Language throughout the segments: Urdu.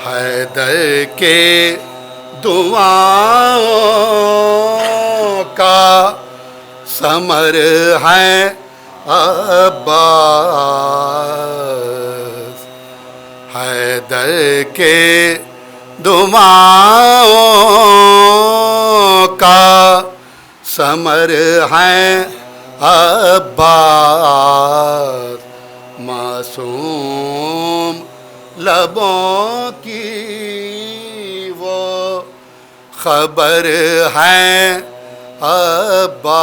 حیدر کے دعاؤں کا ثمر ہے عباس، حیدر کے دعاؤں کا ثمر ہے عباس، معصوم لبوں کی وہ خبر ہے عباس،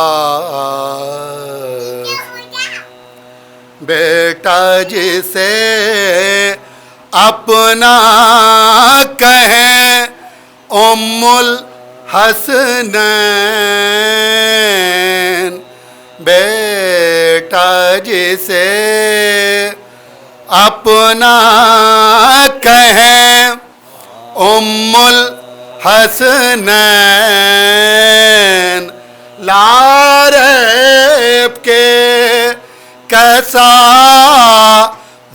بیٹا جسے اپنا کہیں ام الحسنین، بیٹا جسے اپنا کہیں ام الحسنین، لا ریب کے کیسا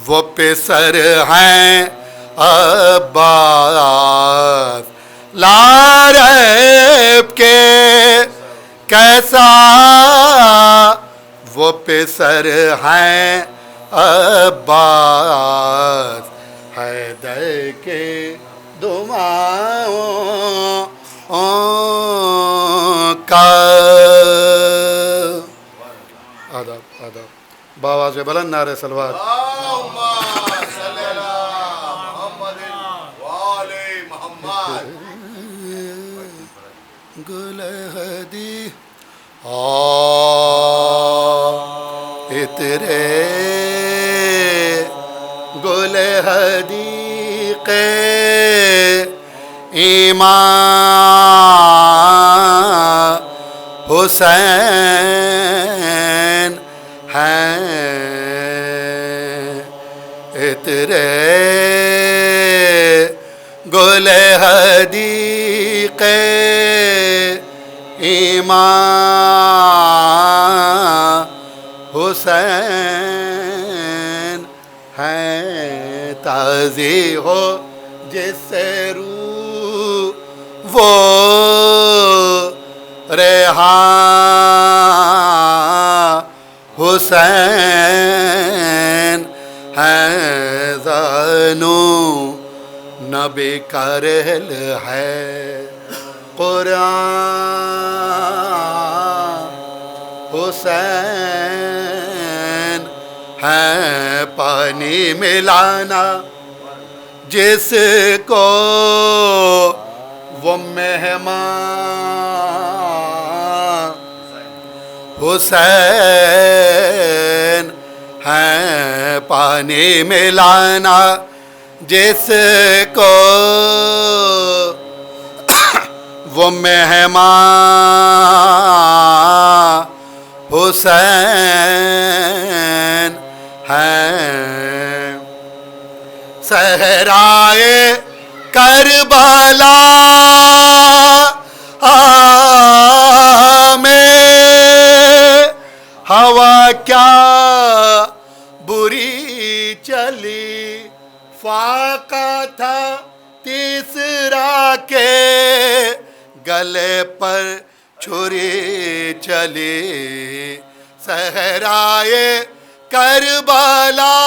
وہ پسر ہیں عباس، لا ریب کے کیسا وہ پسر ہیں عباس، حیدر کے دعاؤں کا آداب آداب بابا سے بلند نعرے سلوات۔ اللہم صلی علی محمد وآل محمد۔ گل ہدی اترے گل حدیق امام حسین ہیں، اترے گل حدیق امام حسین ہیں، تازی ہو جس سے روح وہ ریحاں حسین ہیں، زانو نبی کا رحل ہے، قرآن حسین ہیں، پانی ملانا جس کو وہ مہمان حسین ہیں، پانی ملانا جس کو وہ مہمان حسین ہیں، صحرائے کربلا میں ہوا کیا بری چلی، فاقہ تھا تیسرا کے گلے پر چھری چلی، صحرائے کربلا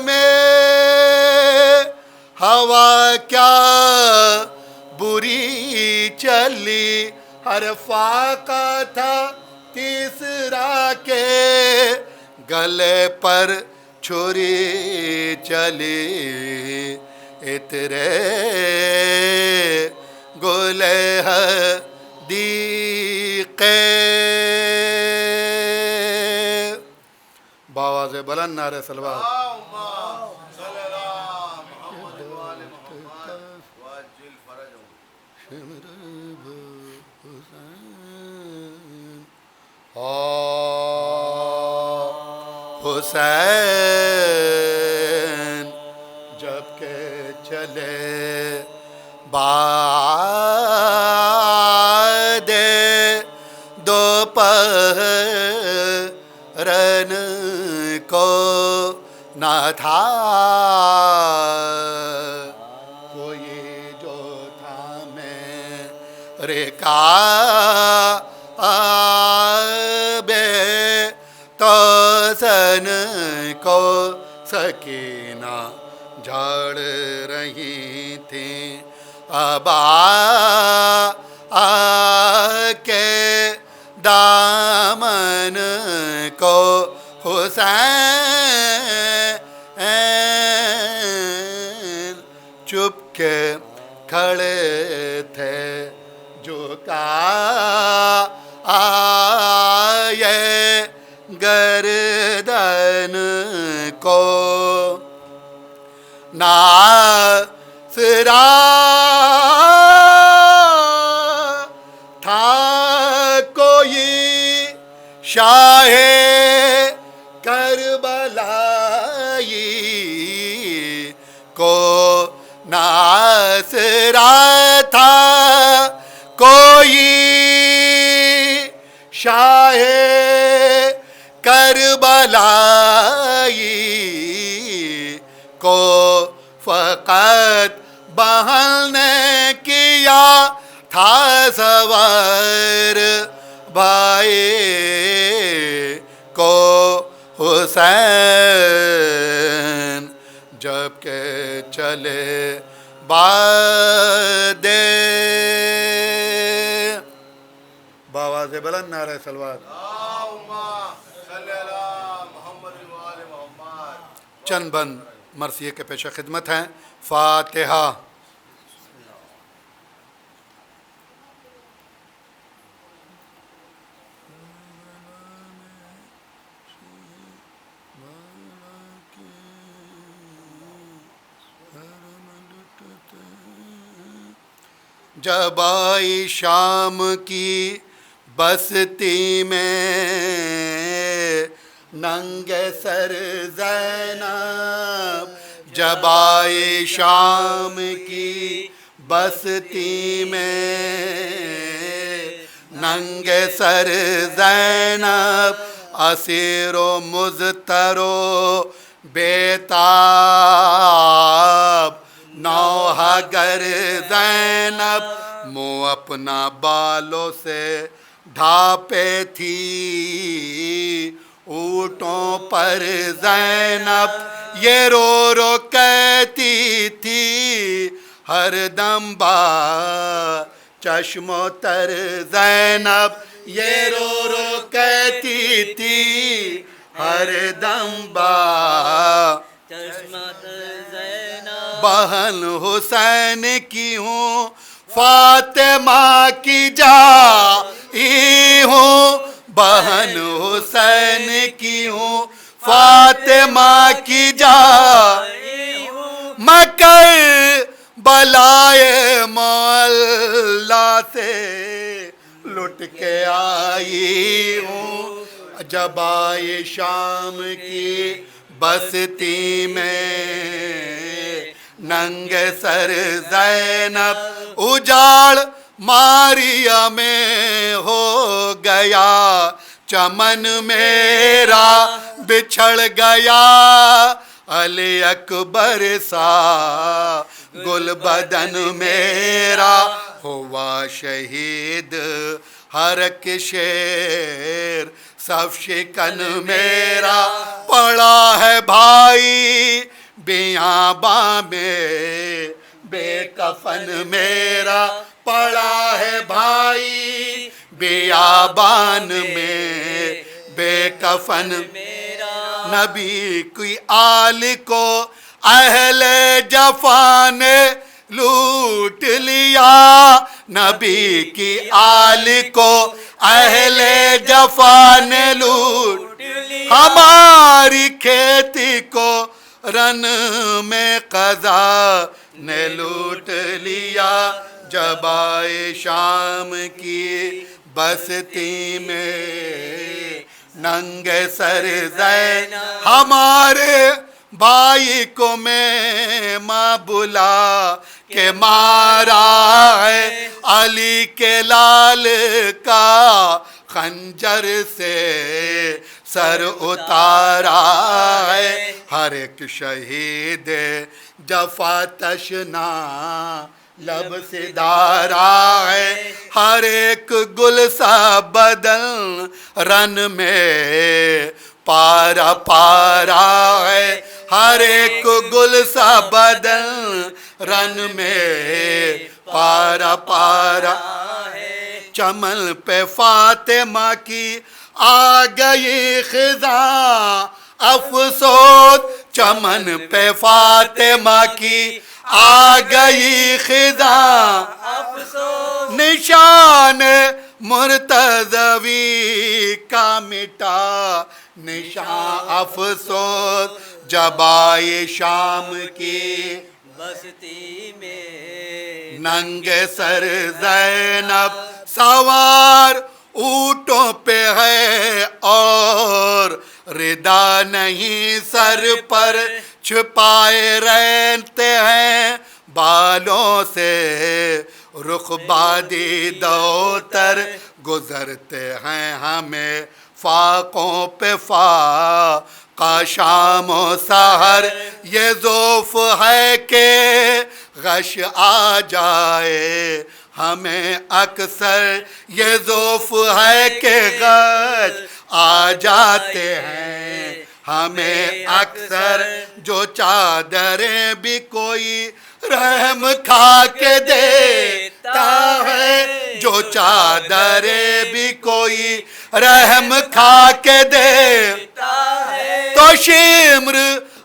میں ہوا کیا بری چلی، ہر فاقہ تھا تیسرا کے گلے پر چھری چلی، اترے گلے حدیق باواز بلند نعرے سلوات۔ اللہم صلی علی محمد وآل محمد وعجل فرجهم۔ حسین جب کہ چلے بعد دوپہر کو نہ تھا کوئی جو تھا میرے کعبے تو سن کو سکینہ جھاڑ رہی تھیں ابا کے دامن کو حسین چپ کے کھڑے تھے جھکا آئے گردن کو ناصرہ تھا کوئی شاہ کربلائی کو ناصرہ تھا کوئی شاہ کربلائی کو فقط بہن نے کیا تھا سوار بھائی کو حسین جب کہ چلے بادے باواز بلند نعرہ صلوات اللہم صلی علی محمد وآل محمد. چند بند مرثیے کے پیش خدمت ہیں. فاتحہ. جب آئی شام کی بستی میں ننگ سر زینب، جب آئی شام کی بستی میں ننگ سر زینب، اسیر و مضطر و بیتاب نوحہ گر زینب، منہ اپنا بالوں سے ڈھانپے تھی اونٹوں پر زینب، یہ رو رو کہتی تھی ہر دم با چشم و تر زینب، یہ رو رو کہتی تھی ہر دم با بہن حسین کی ہوں فاطمہ کی جائی ہوں، بہن حسین کی ہوں فاطمہ کی جائی ہوں، مکر بلائے مولا سے لٹ کے آئی ہوں، جب آئی شام کی بستی میں ننگ سر زینب، اجاڑ ماریا میں ہو گیا چمن میرا بچھڑ گیا، علی اکبر سا گل بدن میرا ہوا شہید، ہر ایک شیر صف شکن میرا پڑا ہے بھائی بیاباں میں بے کفن میرا پڑا ہے بھائی بیابان میں بے کفن میرا، نبی کی آل کو اہل جفا نے لوٹ لیا، نبی کی آل کو اہل جفا نے لوٹ لیا، ہماری کھیتی کو رن میں قضا نے لوٹ لیا، جب آئے شام کی بستی میں ننگ سر زینب، ہمارے بھائی کو میں ماں بلا کے مارا ہے علی کے لال کا خنجر سے سر اتارا ہے، ہر ایک شہید جفا تشنا لب سے دارا ہے، ہر ایک گل سا بدن رن میں پارا پارا ہے، ہر ایک گل سا بدن رن میں پارا پارا ہے، چمن پہ فاطمہ کی آ گئی خزاں افسوس، چمن پہ فاطمہ کی آ گئی خزاں افسوس، نشان مرتضوی کا مٹا نشان افسوس، جب آئے شام کی بستی میں ننگے سر زینب سوار اونٹوں پہ ہے اور ردا نہیں سر پر چھپائے رہتے ہیں، بالوں سے رخ بادی دوتر گزرتے ہیں، ہمیں فاقوں پہ فاقہ شام و سحر یہ ذوف ہے کہ غش آ جائے، ہمیں اکثر یہ ذوف ہے کہ غش آ جاتے ہیں، ہمیں اکثر جو چادریں بھی کوئی رحم کھا کے دیتا ہے، جو چادریں بھی کوئی رحم کھا کے دیتا ہے، تو شمر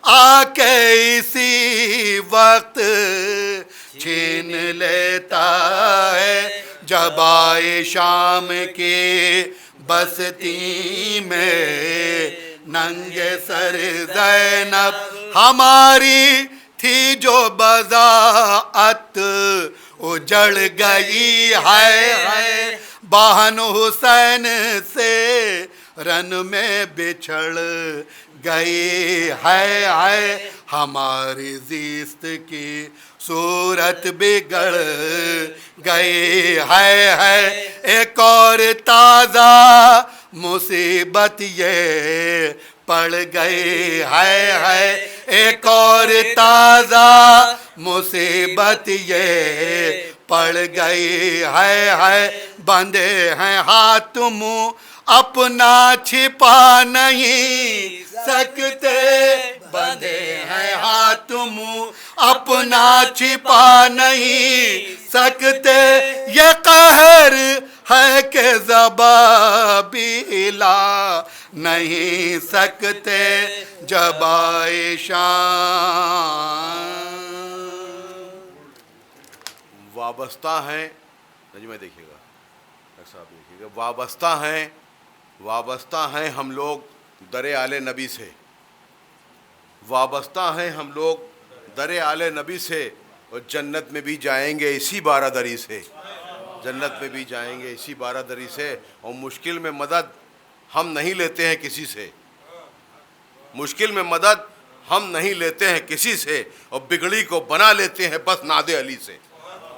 آ کے اسی وقت چھین لیتا ہے، جب آئے شام کی بستی میں ننگے سر زینب ہماری تھی جو بضاعت اجڑ گئی ہے، بہن حسین سے رن میں بچھڑ گئی ہے، ہماری زیست کی صورت بگڑ گئی ہے، ایک اور تازہ مصیبت یہ پڑ گئی ہے، ایک اور تازہ مصیبت یہ پڑ گئی ہے، بندے ہیں ہاتھ منہ اپنا چھپا نہیں سکتے، بندے ہیں ہاتھ منہ اپنا چھپا نہیں سکتے، یہ قہر ہے کہ زباں بھی ہلا نہیں سکتے، جب آئے شام وابستہ ہیں، نجمہ دیکھیے گا ڈاکٹر صاحب دیکھیے گا، وابستہ ہیں ہم لوگ در آل نبی سے، وابستہ ہیں ہم لوگ در آل نبی سے، اور جنت میں بھی جائیں گے اسی بارہ دری سے، جنت میں بھی جائیں گے اسی بارہ دری سے، اور مشکل میں مدد ہم نہیں لیتے ہیں کسی سے، مشکل میں مدد ہم نہیں لیتے ہیں کسی سے، اور بگڑی کو بنا لیتے ہیں بس ناد علی سے،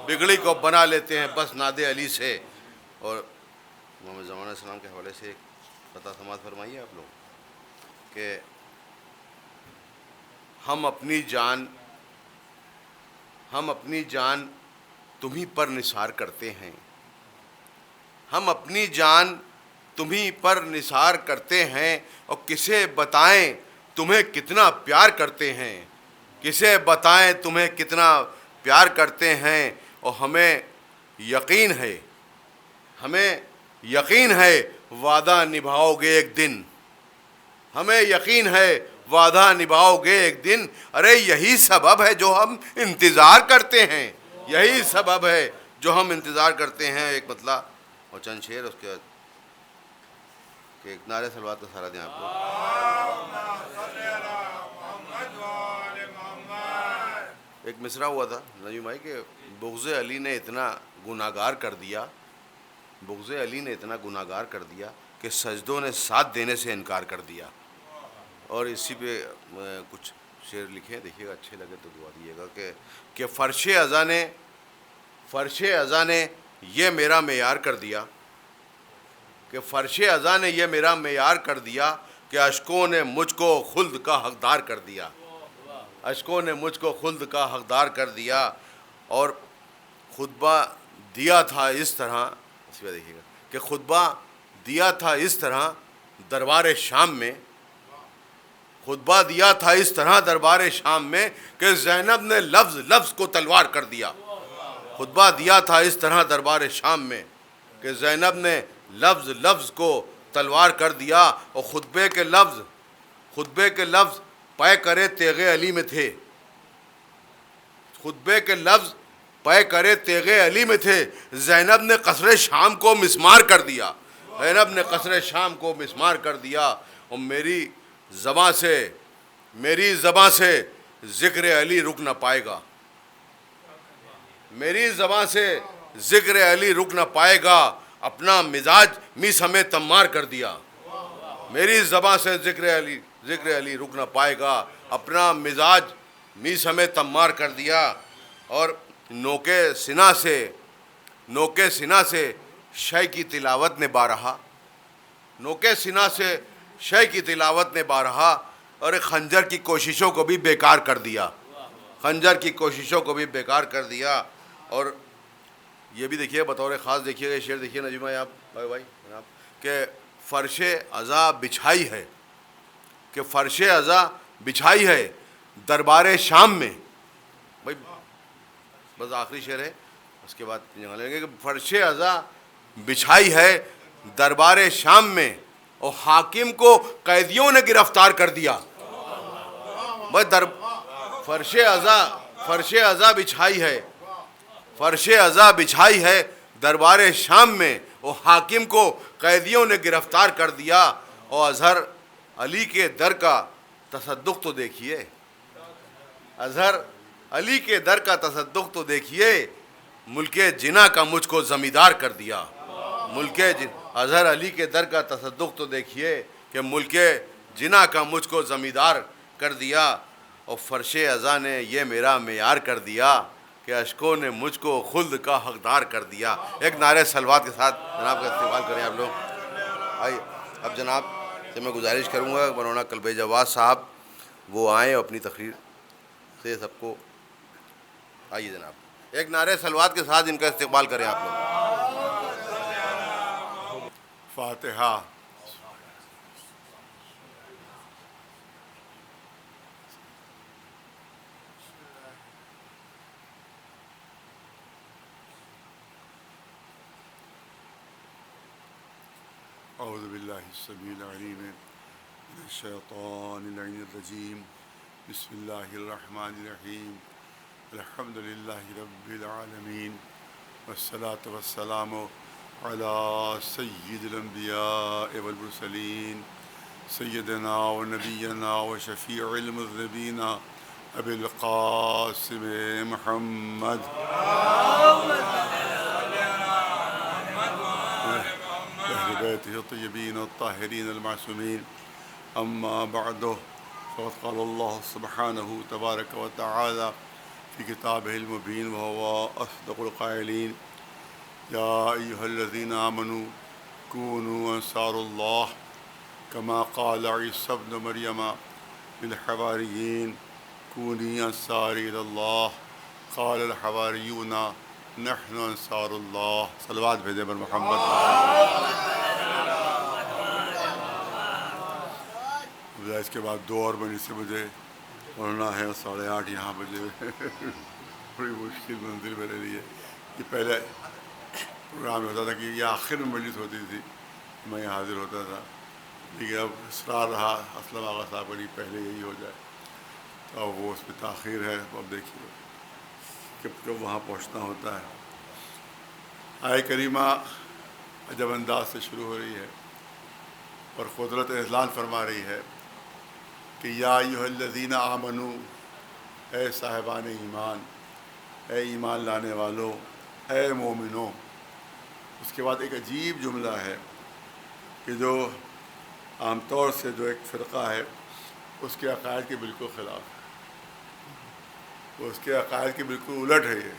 بگڑی کو بنا لیتے ہیں بس ناد علی سے۔ اور محمد زمان علیہ السلام کے حوالے سے ایک پتہ سماعت فرمائیے آپ لوگ کہ ہم اپنی جان تمہیں پر نثار کرتے ہیں، ہم اپنی جان تمہیں پر نثار کرتے ہیں، اور کسے بتائیں تمہیں کتنا پیار کرتے ہیں، کسے بتائیں تمہیں کتنا پیار کرتے ہیں، اور ہمیں یقین ہے وعدہ نبھاؤ گے ایک دن، ہمیں یقین ہے وعدہ نبھاؤ گے ایک دن، ارے یہی سبب ہے جو ہم انتظار کرتے ہیں، یہی سبب ہے جو ہم انتظار کرتے ہیں۔ ایک مطلع اور چند شعر اس کے بعد کہ ایک نعرہ صلوات کا سہارا دیں آپ لوگ۔ ایک مصرع ہوا تھا نجم بھائی کہ بغض علی نے اتنا گناہگار کر دیا، بغض علی نے اتنا گناہگار کر دیا کہ سجدوں نے ساتھ دینے سے انکار کر دیا۔ اور اسی پہ کچھ شعر لکھے، دیکھیے گا اچھے لگے تو دعا دیجیے گا کہ فرش ازاں نے یہ میرا معیار کر دیا، کہ فرش ازاں نے یہ میرا معیار کر دیا، کہ اشکوں نے مجھ کو خلد کا حقدار کر دیا، اشکوں نے مجھ کو خلد کا حقدار کر دیا۔ اور خطبہ دیا تھا اس طرح، اس پہ دیکھیے گا کہ خطبہ دیا تھا اس طرح دربار شام میں، خطبہ دیا تھا اس طرح دربار شام میں کہ زینب نے لفظ لفظ کو تلوار کر دیا، خطبہ دیا تھا اس طرح دربار شام میں کہ زینب نے لفظ لفظ کو تلوار کر دیا، اور خطبے کے لفظ پے کرے تیغ علی میں تھے، خطبے کے لفظ پے کرے تیغ علی میں تھے۔ زینب نے قصر شام کو مسمار کر دیا، زینب نے قصر شام کو مسمار کر دیا، اور میری زباں سے ذکر علی رک نہ پائے گا، میری زباں سے ذکر علی رک نہ پائے گا، اپنا مزاج میس ہمیں تمار کر دیا، میری زباں سے ذکر علی رک نہ پائے گا، اپنا مزاج میس ہمیں تمار کر دیا۔ اور نوکے سنا سے شے کی تلاوت نے بارہا، نوکے سنا سے شے کی تلاوت نے بارہا، اور خنجر کی کوششوں کو بھی بیکار کر دیا، خنجر کی کوششوں کو بھی بیکار کر دیا۔ اور یہ بھی دیکھیے بطور خاص، دیکھیے یہ شعر دیکھیے نجیمہ آپ بھائی جناب، کہ فرش عزا بچھائی ہے، کہ فرش عزا بچھائی ہے دربار شام میں، بھائی بس آخری شعر ہے اس کے بعد جگہ لیں گے، کہ فرش عزا بچھائی ہے دربار شام میں، اور حاکم کو قیدیوں نے گرفتار کر دیا، بھائی فرش عزا بچھائی ہے، فرش عزا بچھائی ہے دربار شام میں، اور حاکم کو قیدیوں نے گرفتار کر دیا۔ اور اظہر علی کے در کا تصدق تو دیکھیے، اظہر علی کے در کا تصدق تو دیکھیے، ملک جنا کا مجھ کو زمیندار کر دیا، اظہر علی کے در کا تصدق تو دیکھیے کہ ملک جنا کا مجھ کو زمیندار کر دیا، اور فرش عزا نے یہ میرا معیار کر دیا کہ اشکوں نے مجھ کو خلد کا حقدار کر دیا۔ ایک نعرہ صلوات کے ساتھ جناب کا استقبال کریں آپ لوگ۔ آئیے اب جناب سے میں گزارش کروں گا مولانا کلبے جواز صاحب وہ آئیں اور اپنی تقریر سے سب کو، آئیے جناب ایک نعرہ صلوات کے ساتھ ان کا استقبال کریں آپ لوگ۔ فاتحہ۔ اعوذ باللہ السمیع العلیم من الشیطان اللعین الرجیم، بسم اللہ الرحمن الرحیم، الحمد للہ رب العالمین، والصلاة والسلام علی سید الانبیاء والمرسلین، سیدنا و نبینا و شفیع المذنبین ابی القاسم محمد اہل بیتہ الطیبین الطاہرین المعصومین، اما بعد فقد قال اللہ سبحانہ تبارک و تعالی فی کتابہ المبین وہو اصدق القائلین، یا ایہا الذین آمنوا کونوا انصار اللہ کما قال عیسی ابن مریم للحواریین کونی انصاری الی اللہ قال الحواریون نحن انصار اللہ۔ صلوات بھیجیں پر محمد۔ اس کے بعد 2 اور بجے سے مجھے پڑھنا ہے، 8:30 یہاں بجے بڑی مشکل منزل میرے لیے۔ یہ پہلے پروگرام ہوتا تھا کہ یہ آخر میں مجلس ہوتی تھی، میں یہاں حاضر ہوتا تھا، لیکن اب اصرار رہا اسلم آغا صاحب کا پہلے یہی ہو جائے، تو اب وہ اس پہ تاخیر ہے، اب دیکھیے کب وہاں پہنچنا ہوتا ہے۔ آیہ کریمہ عجب انداز سے شروع ہو رہی ہے اور قدرت اعلان فرما رہی ہے کہ یا ایھا الذین آمنو، اے صاحبان ایمان، اے ایمان لانے والو، اے مومنو۔ اس کے بعد ایک عجیب جملہ ہے کہ جو عام طور سے جو ایک فرقہ ہے اس کے عقائد کے بالکل خلاف ہے، اس کے عقائد کے بالکل الٹ ہے۔ یہ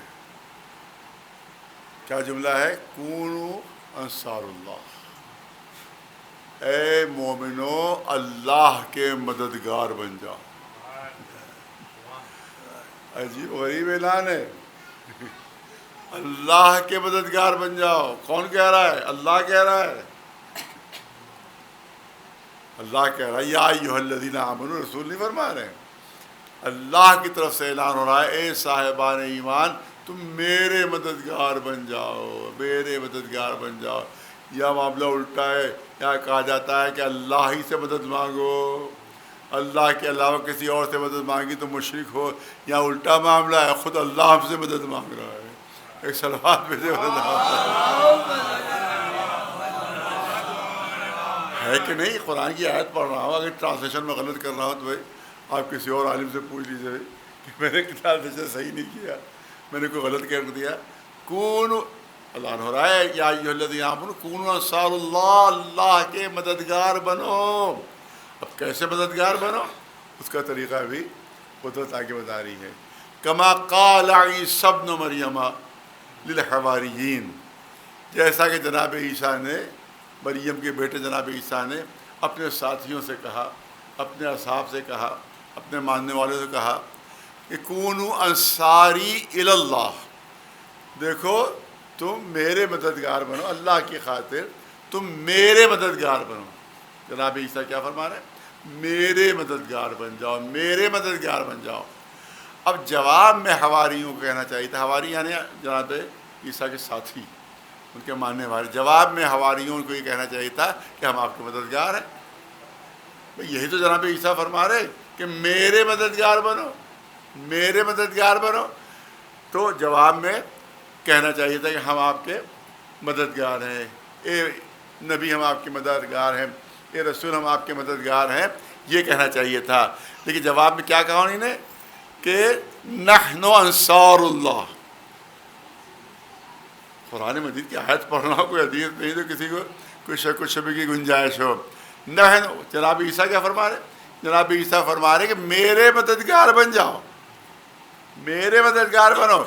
کیا جملہ ہے؟ کونوا انصار اللہ، اے مومنو اللہ کے مددگار بن جاؤ. عجیب غریب اعلان ہے. اللہ کے مددگار بن جاؤ. کون کہہ رہا ہے؟ اللہ کہہ رہا ہے. اللہ کہہ رہا ہے یا ایھا الذین آمنوا. رسول نہیں فرما رہے ہیں، اللہ کی طرف سے اعلان ہو رہا ہے اے صاحبان ایمان تم میرے مددگار بن جاؤ، میرے مددگار بن جاؤ. یا معاملہ الٹا ہے، یا کہا جاتا ہے کہ اللہ ہی سے مدد مانگو، اللہ کے علاوہ کسی اور سے مدد مانگی تو مشرک ہو. یا الٹا معاملہ ہے، خود اللہ ہم سے مدد مانگ رہا ہے. ایک صلوات پہ سے مدد ہے کہ نہیں؟ قرآن کی آیت پڑھ رہا ہوں، اگر ٹرانسلیشن میں غلط کر رہا ہوں تو بھائی آپ کسی اور عالم سے پوچھ لیجیے کہ میں نے ٹرانسلیشن صحیح نہیں کیا، میں نے کوئی غلط کر دیا. کون اللہ ہو رہا ہے یا ایھا الذین آمنوا کونوا انصار اللہ، اللہ کے مددگار بنو. اب کیسے مددگار بنو؟ اس کا طریقہ بھی قدرت آگے بتا رہی ہے. کما قال عیسی ابن مریم للحواریین، جیسا کہ جناب عیسیٰ نے، مریم کے بیٹے جناب عیسیٰ نے اپنے ساتھیوں سے کہا، اپنے اصحاب سے کہا، اپنے ماننے والوں سے کہا کہ کونوا انصاری الی اللہ، دیکھو تم میرے مددگار بنو، اللہ کی خاطر تم میرے مددگار بنو. جناب عیسیٰ کیا فرما رہے ہیں؟ میرے مددگار بن جاؤ، میرے مددگار بن جاؤ. اب جواب میں حواریوں کو کہنا چاہیے تھا، حواری یعنی جناب عیسیٰ کے ساتھی، ان کے ماننے والے. جواب میں حواریوں کو یہ کہنا چاہیے تھا کہ ہم آپ کے مددگار ہیں. یہی تو جناب عیسیٰ فرما رہے کہ میرے مددگار بنو، میرے مددگار بنو. تو جواب میں کہنا چاہیے تھا کہ ہم آپ کے مددگار ہیں، اے نبی ہم آپ کے مددگار ہیں، اے رسول ہم آپ کے مددگار ہیں، یہ کہنا چاہیے تھا. لیکن جواب میں کیا کہا انہوں نے کہ نحن انصار اللہ. قرآن مجید کی آیت پڑھنا ہو، کوئی حدیث نہیں تو کسی کو کوئی شک و شبہ کی گنجائش ہو. نحن، جناب عیسیٰ کیا فرما رہے؟ جناب عیسیٰ فرما رہے کہ میرے مددگار بن جاؤ، میرے مددگار بنو.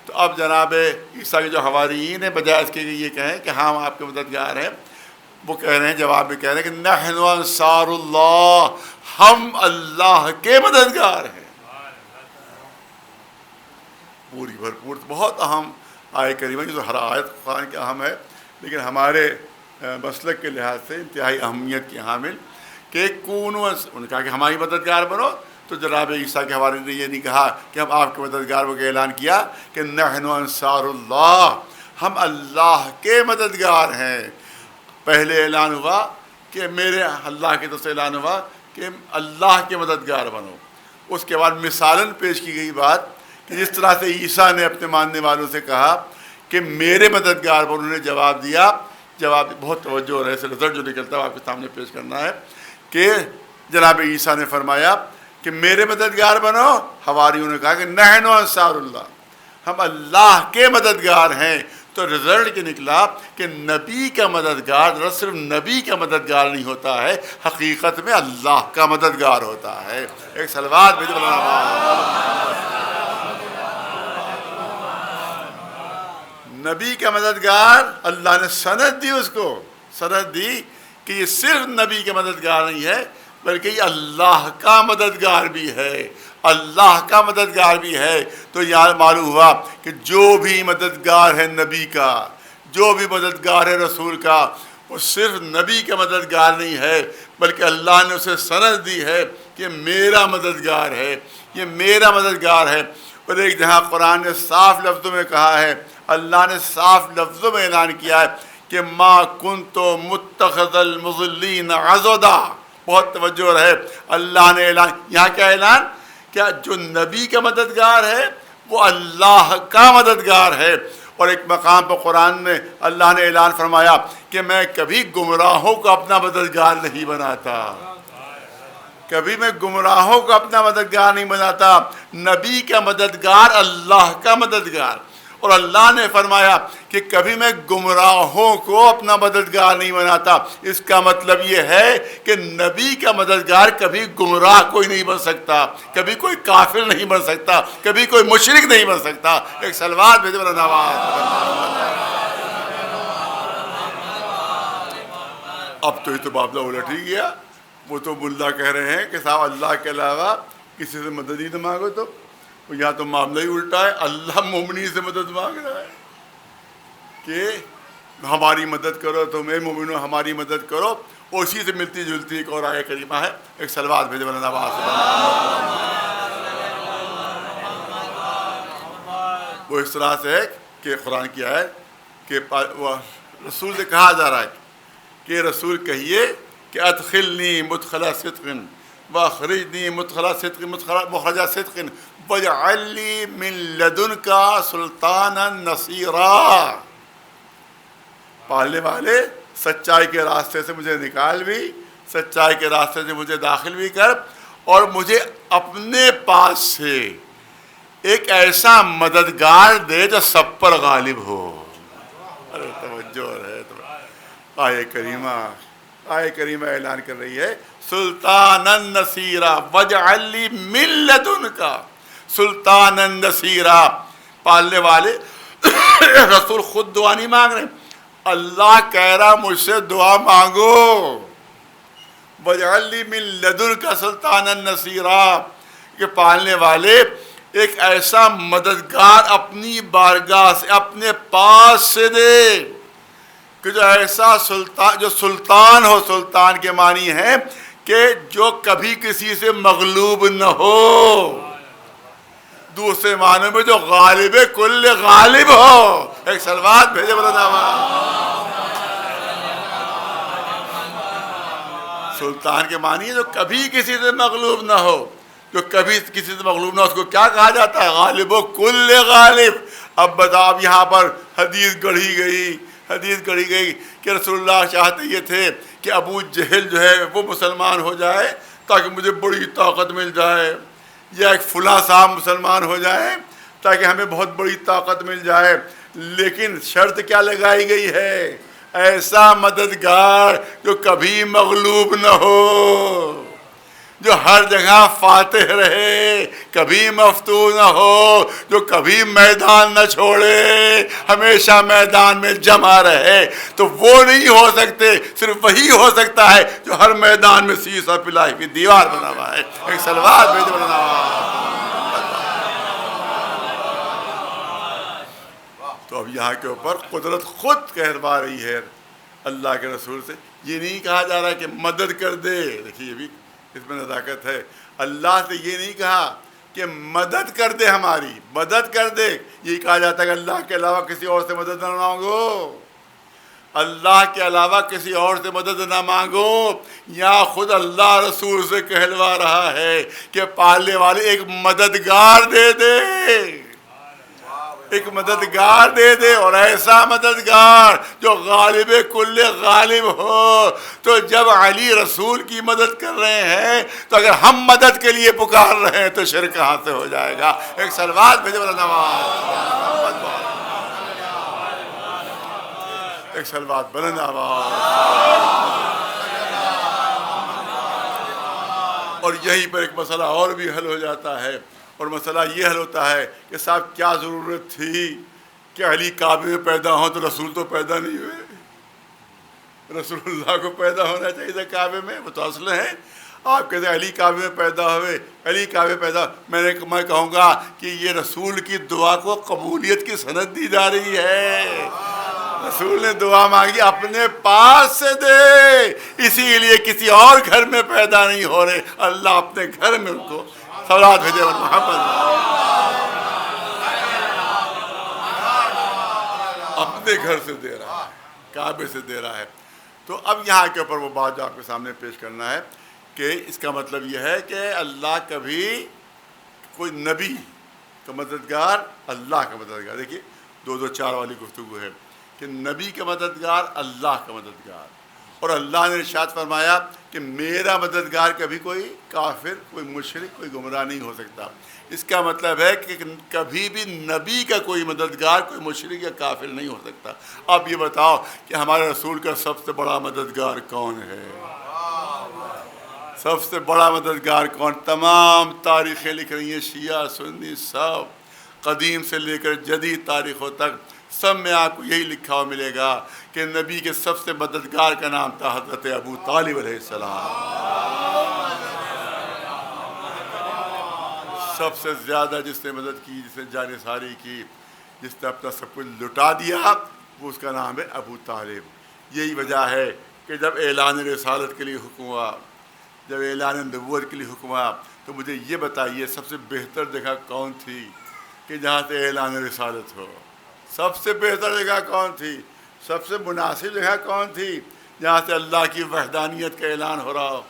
تو اب جناب عیسیٰ کے جو حواریین ہیں بجائے اس کے یہ کہیں کہ ہم آپ کے مددگار ہیں، وہ کہہ رہے ہیں، جواب میں کہہ رہے ہیں کہ نحن انصار اللہ، ہم اللہ کے مددگار ہیں. پوری بھرپور بہت اہم آیت کریمہ، جو ہر آیت قرآن کی اہم ہے لیکن ہمارے مسلک کے لحاظ سے انتہائی اہمیت کی حامل کہ انہوں نے کہا کہ ہماری مددگار بنو. تو جناب عیسیٰ کے حوالے نے یہ نہیں کہا کہ ہم آپ کے مددگاروں کا اعلان کیا کہ نحن انصار اللہ، ہم اللہ کے مددگار ہیں. پہلے اعلان ہوا کہ میرے اللہ کی طرف سے اعلان ہوا کہ اللہ کے مددگار بنو. اس کے بعد مثالاً پیش کی گئی بات کہ جس طرح سے عیسیٰ نے اپنے ماننے والوں سے کہا کہ میرے مددگار بنو، انہوں نے جواب دیا. جواب بہت توجہ رہے سے رزلٹ جو نکلتا ہے آپ کے سامنے پیش کرنا ہے کہ جناب عیسیٰ نے فرمایا کہ میرے مددگار بنو. حواریوں نے کہا کہ نحن انصار اللہ، ہم اللہ کے مددگار ہیں. تو رزلٹ یہ نکلا کہ نبی کا مددگار صرف نبی کا مددگار نہیں ہوتا ہے، حقیقت میں اللہ کا مددگار ہوتا ہے. ایک صلوات بھیجو نبی کا مددگار. اللہ نے سند دی، اس کو سند دی کہ یہ صرف نبی کے مددگار نہیں ہے بلکہ یہ اللہ کا مددگار بھی ہے، اللہ کا مددگار بھی ہے. تو یہاں معلوم ہوا کہ جو بھی مددگار ہے نبی کا، جو بھی مددگار ہے رسول کا، وہ صرف نبی کا مددگار نہیں ہے بلکہ اللہ نے اسے سند دی ہے کہ میرا مددگار ہے، یہ میرا مددگار ہے. اور ایک جہاں قرآن نے صاف لفظوں میں کہا ہے، اللہ نے صاف لفظوں میں اعلان کیا ہے کہ ما کنت متخذ المضلین عضدا. بہت توجہ رہے، اللہ نے اعلان، یہاں کیا اعلان؟ کیا جو نبی کا مددگار ہے وہ اللہ کا مددگار ہے. اور ایک مقام پر قرآن میں اللہ نے اعلان فرمایا کہ میں کبھی گمراہوں کو اپنا مددگار نہیں بناتا، کبھی میں گمراہوں کو اپنا مددگار نہیں بناتا. نبی کا مددگار اللہ کا مددگار. اور اللہ نے فرمایا کہ کبھی میں گمراہوں کو اپنا مددگار نہیں بناتا. اس کا مطلب یہ ہے کہ نبی کا مددگار کبھی گمراہ کوئی نہیں بن سکتا، کبھی کوئی کافر نہیں بن سکتا، کبھی کوئی مشرک نہیں بن سکتا. ایک صلوات بھیجو نواز. اب تو یہ تو معاملہ الٹ ہی گیا. وہ تو ملا کہہ رہے ہیں کہ صاحب اللہ کے علاوہ کسی سے مدد ہی نہ مانگو. تو یہاں تو معاملہ ہی الٹا ہے, اللہ مومنی سے مدد مانگ رہا ہے کہ ہماری مدد کرو, تم اے مومنو ہماری مدد کرو. اسی سے ملتی جلتی ایک اور آیت کریمہ ہے, ایک صلوات بھیجے مولانا عباس سے. وہ اس طرح سے ہے کہ قرآن کی آیت کہ رسول سے کہا جا رہا ہے کہ رسول کہیے کہ ادخلنی مدخل صدق واخرجنی مدخل صدق مخرج صدق واجعل لی من لدنک سلطانا نصیرا. پالنے والے سچائی کے راستے سے مجھے نکال بھی, سچائی کے راستے سے مجھے داخل بھی کر, اور مجھے اپنے پاس سے ایک ایسا مددگار دے جو سب پر غالب ہو. ارے توجہ ہے. آیے کریمہ اعلان کر رہی ہے سلطانا نصیرا واجعل لی من لدنک سلطانا نصیرا. پالنے والے رسول خود دعا نہیں مانگ رہے, اللہ کہہ رہا مجھ سے دعا مانگو. واجعل لی من لدنک سلطانا نصیرا, کہ پالنے والے ایک ایسا مددگار اپنی بارگاہ سے اپنے پاس سے دے کہ جو ایسا سلطان, جو سلطان ہو. سلطان کے معنی ہے کہ جو کبھی کسی سے مغلوب نہ ہو. دوسرے معنی میں جو غالب کل غالب ہو. ایک صلوات بھیجے مولانا. سلطان کے معنی ہے جو کبھی کسی سے مغلوب نہ ہو. جو کبھی کسی سے مغلوب نہ ہو اس کو کیا کہا جاتا ہے؟ غالب و کل غالب. اب بتاؤ, یہاں پر حدیث گڑھی گئی کہ رسول اللہ چاہتے یہ تھے کہ ابو جہل جو ہے وہ مسلمان ہو جائے تاکہ مجھے بڑی طاقت مل جائے, یا ایک فلاں صاحب مسلمان ہو جائے تاکہ ہمیں بہت بڑی طاقت مل جائے. لیکن شرط کیا لگائی گئی ہے؟ ایسا مددگار جو کبھی مغلوب نہ ہو, جو ہر جگہ فاتح رہے, کبھی مفتون نہ ہو, جو کبھی میدان نہ چھوڑے, ہمیشہ میدان میں جمع رہے. تو وہ نہیں ہو سکتے, صرف وہی ہو سکتا ہے جو ہر میدان میں سیسا پلائی کی دیوار بنا ہوا ہے. ایک صلوات بھیجو بنا ہوا. تو اب یہاں کے اوپر قدرت خود کہلوا رہی ہے اللہ کے رسول سے. یہ نہیں کہا جا رہا کہ مدد کر دے. دیکھیے یہ بھی اس میں نزاکت ہے. اللہ سے یہ نہیں کہا کہ مدد کر دے, ہماری مدد کر دے. یہ کہا جاتا ہے کہ اللہ کے علاوہ کسی اور سے مدد نہ مانگو, اللہ کے علاوہ کسی اور سے مدد نہ مانگو. یا خود اللہ رسول سے کہلوا رہا ہے کہ پالنے والے ایک مددگار دے دے, ایک مددگار دے دے, اور ایسا مددگار جو غالب کل غالب ہو. تو جب علی رسول کی مدد کر رہے ہیں تو اگر ہم مدد کے لیے پکار رہے ہیں تو شرک کہاں سے ہو جائے گا. ایک صلوات بھیجو نواز, ایک صلوات بلند آواز. اور یہیں پر ایک مسئلہ اور بھی حل ہو جاتا ہے, اور مسئلہ یہ حل ہوتا ہے کہ صاحب کیا ضرورت تھی کہ علی کعبے میں پیدا ہوں تو رسول تو پیدا نہیں ہوئے. رسول اللہ کو پیدا ہونا چاہیے تھا کعبے میں, وہ تو اصل ہے. آپ کہتے ہیں علی کعبے میں پیدا ہوئے, علی کعبے پیدا. میں کہوں گا کہ یہ رسول کی دعا کو قبولیت کی سند دی جا رہی ہے. رسول نے دعا مانگی اپنے پاس سے دے, اسی لیے کسی اور گھر میں پیدا نہیں ہو رہے. اللہ اپنے گھر میں ان کو صلوات بھیجے محمد, اپنے گھر سے دے رہا ہے, کعبے سے دے رہا ہے. تو اب یہاں کے اوپر وہ بات جو آپ کے سامنے پیش کرنا ہے کہ اس کا مطلب یہ ہے کہ اللہ کبھی کوئی نبی کا مددگار, اللہ کا مددگار. دیکھیے 2-4 والی گفتگو ہے کہ نبی کا مددگار, اللہ کا مددگار. اور اللہ نے ارشاد فرمایا کہ میرا مددگار کبھی کوئی کافر, کوئی مشرک, کوئی گمراہ نہیں ہو سکتا. اس کا مطلب ہے کہ کبھی بھی نبی کا کوئی مددگار کوئی مشرک یا کافر نہیں ہو سکتا. اب یہ بتاؤ کہ ہمارے رسول کا سب سے بڑا مددگار کون ہے؟ سب سے بڑا مددگار کون؟ تمام تاریخیں لکھ رہی ہیں, شیعہ سنی سب, قدیم سے لے کر جدید تاریخوں تک سب میں آپ کو یہی لکھا ہوا ملے گا کہ نبی کے سب سے مددگار کا نام تھا حضرت ابو طالب علیہ السلام۔ سب سے زیادہ جس نے مدد کی، جس نے جان ساری کی، جس نے اپنا سب کچھ لٹا دیا، وہ اس کا نام ہے ابو طالب۔ یہی وجہ ہے کہ جب اعلان رسالت کے لیے حکم ہوا، جب اعلان نبوت کے لیے حکم ہوا، تو مجھے یہ بتائیے سب سے بہتر جگہ کون تھی کہ جہاں سے اعلان رسالت ہو؟ سب سے بہتر جگہ کون تھی؟ سب سے مناسب جگہ کون تھی؟ جہاں سے اللہ کی وحدانیت کا اعلان ہو رہا ہو،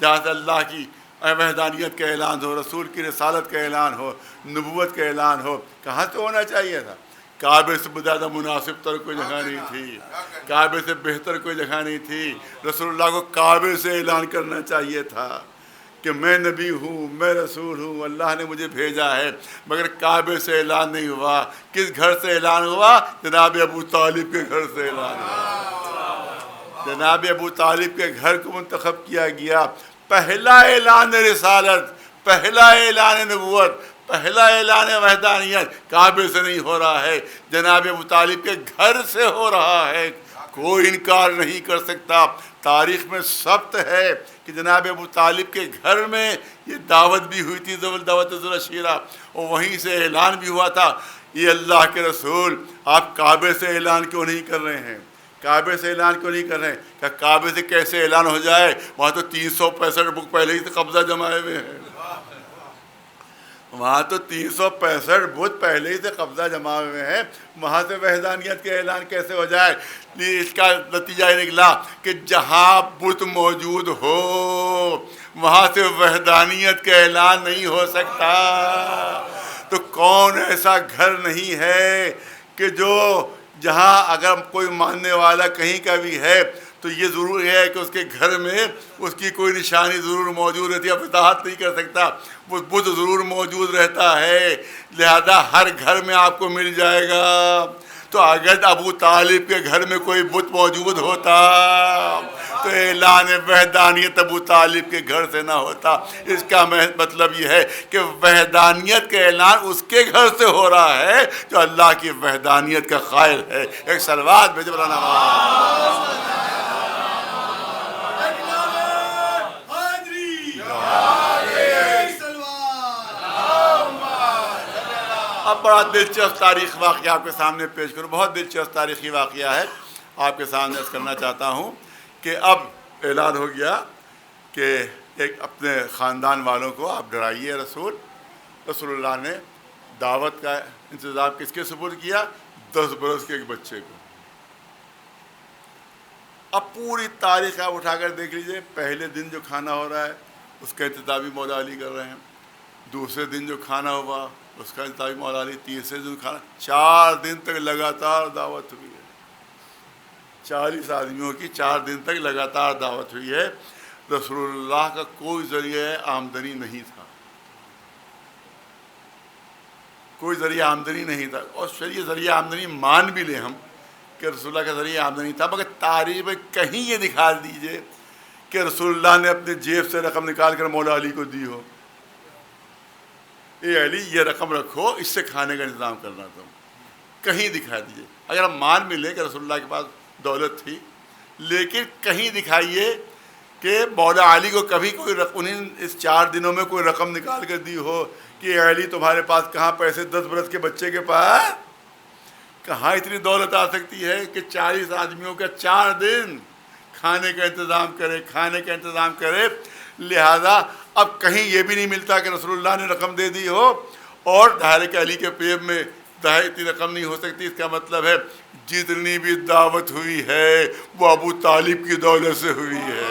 جہاں سے اللہ کی وحدانیت کا اعلان ہو، رسول کی رسالت کا اعلان ہو، نبوت کا اعلان ہو۔ کہاں سے ہونا چاہیے تھا؟ کعبے سے زیادہ مناسب تر کوئی جگہ نہیں تھی، کعبے سے بہتر کوئی جگہ نہیں تھی۔ رسول اللہ کو کعبے سے اعلان کرنا چاہیے تھا کہ میں نبی ہوں، میں رسول ہوں، اللہ نے مجھے بھیجا ہے، مگر کعبے سے اعلان نہیں ہوا۔ کس گھر سے اعلان ہوا؟ جناب ابو طالب کے گھر سے اعلان ہوا۔ جناب ابو طالب کے گھر کو منتخب کیا گیا۔ پہلا اعلان رسالت، پہلا اعلان نبوت، پہلا اعلان وحدانیت کعبے سے نہیں ہو رہا ہے، جناب ابو طالب کے گھر سے ہو رہا ہے۔ کوئی انکار نہیں کر سکتا۔ تاریخ میں ثبت ہے کہ جناب ابو طالب کے گھر میں یہ دعوت بھی ہوئی تھی، دعوت ذوالعشیرہ، اور وہیں سے اعلان بھی ہوا تھا۔ یہ اللہ کے رسول، آپ کعبے سے اعلان کیوں نہیں کر رہے ہیں؟ کعبے سے اعلان کیوں نہیں کر رہے ہیں؟ کہ کعبے سے کیسے اعلان ہو جائے؟ وہاں تو 365 بک پہلے ہی سے قبضہ جمائے ہوئے ہیں، وہاں تو 365 بت پہلے ہی سے قبضہ جمع ہوئے ہیں، وہاں سے وحدانیت کا اعلان کیسے ہو جائے؟ اس کا نتیجہ یہ نکلا کہ جہاں بت موجود ہو وہاں سے وحدانیت کا اعلان نہیں ہو سکتا۔ تو کون ایسا گھر نہیں ہے کہ جو جہاں اگر کوئی ماننے والا کہیں کا بھی ہے تو یہ ضرور ہے کہ اس کے گھر میں اس کی کوئی نشانی ضرور موجود رہتی ہے، اب وضاحت نہیں کر سکتا، وہ بت ضرور موجود رہتا ہے، لہذا ہر گھر میں آپ کو مل جائے گا۔ تو اگر ابو طالب کے گھر میں کوئی بت موجود ہوتا تو اعلان وحدانیت ابو طالب کے گھر سے نہ ہوتا۔ اس کا مطلب یہ ہے کہ وحدانیت کا اعلان اس کے گھر سے ہو رہا ہے جو اللہ کی وحدانیت کا قائل ہے۔ ایک صلوات بھیجو مولانا۔ اب بڑا دلچسپ تاریخ واقعہ آپ کے سامنے پیش کروں، بہت دلچسپ تاریخی واقعہ ہے، آپ کے سامنے عرض کرنا چاہتا ہوں کہ اب اعلان ہو گیا کہ ایک اپنے خاندان والوں کو آپ ڈرائیے۔ رسول اللہ نے دعوت کا انتظام کس کے سپرد کیا؟ 10 برس کے ایک بچے کو۔ اب پوری تاریخ آپ اٹھا کر دیکھ لیجئے، پہلے دن جو کھانا ہو رہا ہے اس کا انتظام بھی مولا علی کر رہے ہیں، دوسرے دن جو کھانا ہوا اس کا انتظام بھی مولا علی، تیسرے دن کھانا، 4 دن تک لگاتار دعوت ہوئی ہے، 40 آدمیوں کی 4 دن تک لگاتار دعوت ہوئی ہے۔ رسول اللہ کا کوئی ذریعہ آمدنی نہیں تھا، کوئی ذریعہ آمدنی نہیں تھا، اور ذریعہ آمدنی مان بھی لیں ہم کہ رسول اللہ کا ذریعہ آمدنی تھا، مگر تاریخ میں کہیں یہ دکھا دیجئے کہ رسول اللہ نے اپنے جیب سے رقم نکال کر مولا علی کو دی ہو، اے علی یہ رقم رکھو، اس سے کھانے کا انتظام کرنا تم، کہیں دکھا دیجئے۔ اگر ہم مان بھی لیں کہ رسول اللہ کے پاس دولت تھی، لیکن کہیں دکھائیے کہ مولا علی کو کبھی کوئی انہیں اس 4 دنوں میں کوئی رقم نکال کر دی ہو کہ اے علی تمہارے پاس کہاں پیسے، 10 برس کے بچے کے پاس کہاں اتنی دولت آ سکتی ہے کہ 40 آدمیوں کا 4 دن کھانے کا انتظام کرے۔ لہذا اب کہیں یہ بھی نہیں ملتا کہ رسول اللہ نے رقم دے دی ہو، اور ظاہر کہ علی کے پیب میں ظاہر اتنی رقم نہیں ہو سکتی۔ اس کا مطلب ہے جتنی بھی دعوت ہوئی ہے وہ ابو طالب کی دولت سے ہوئی ہے،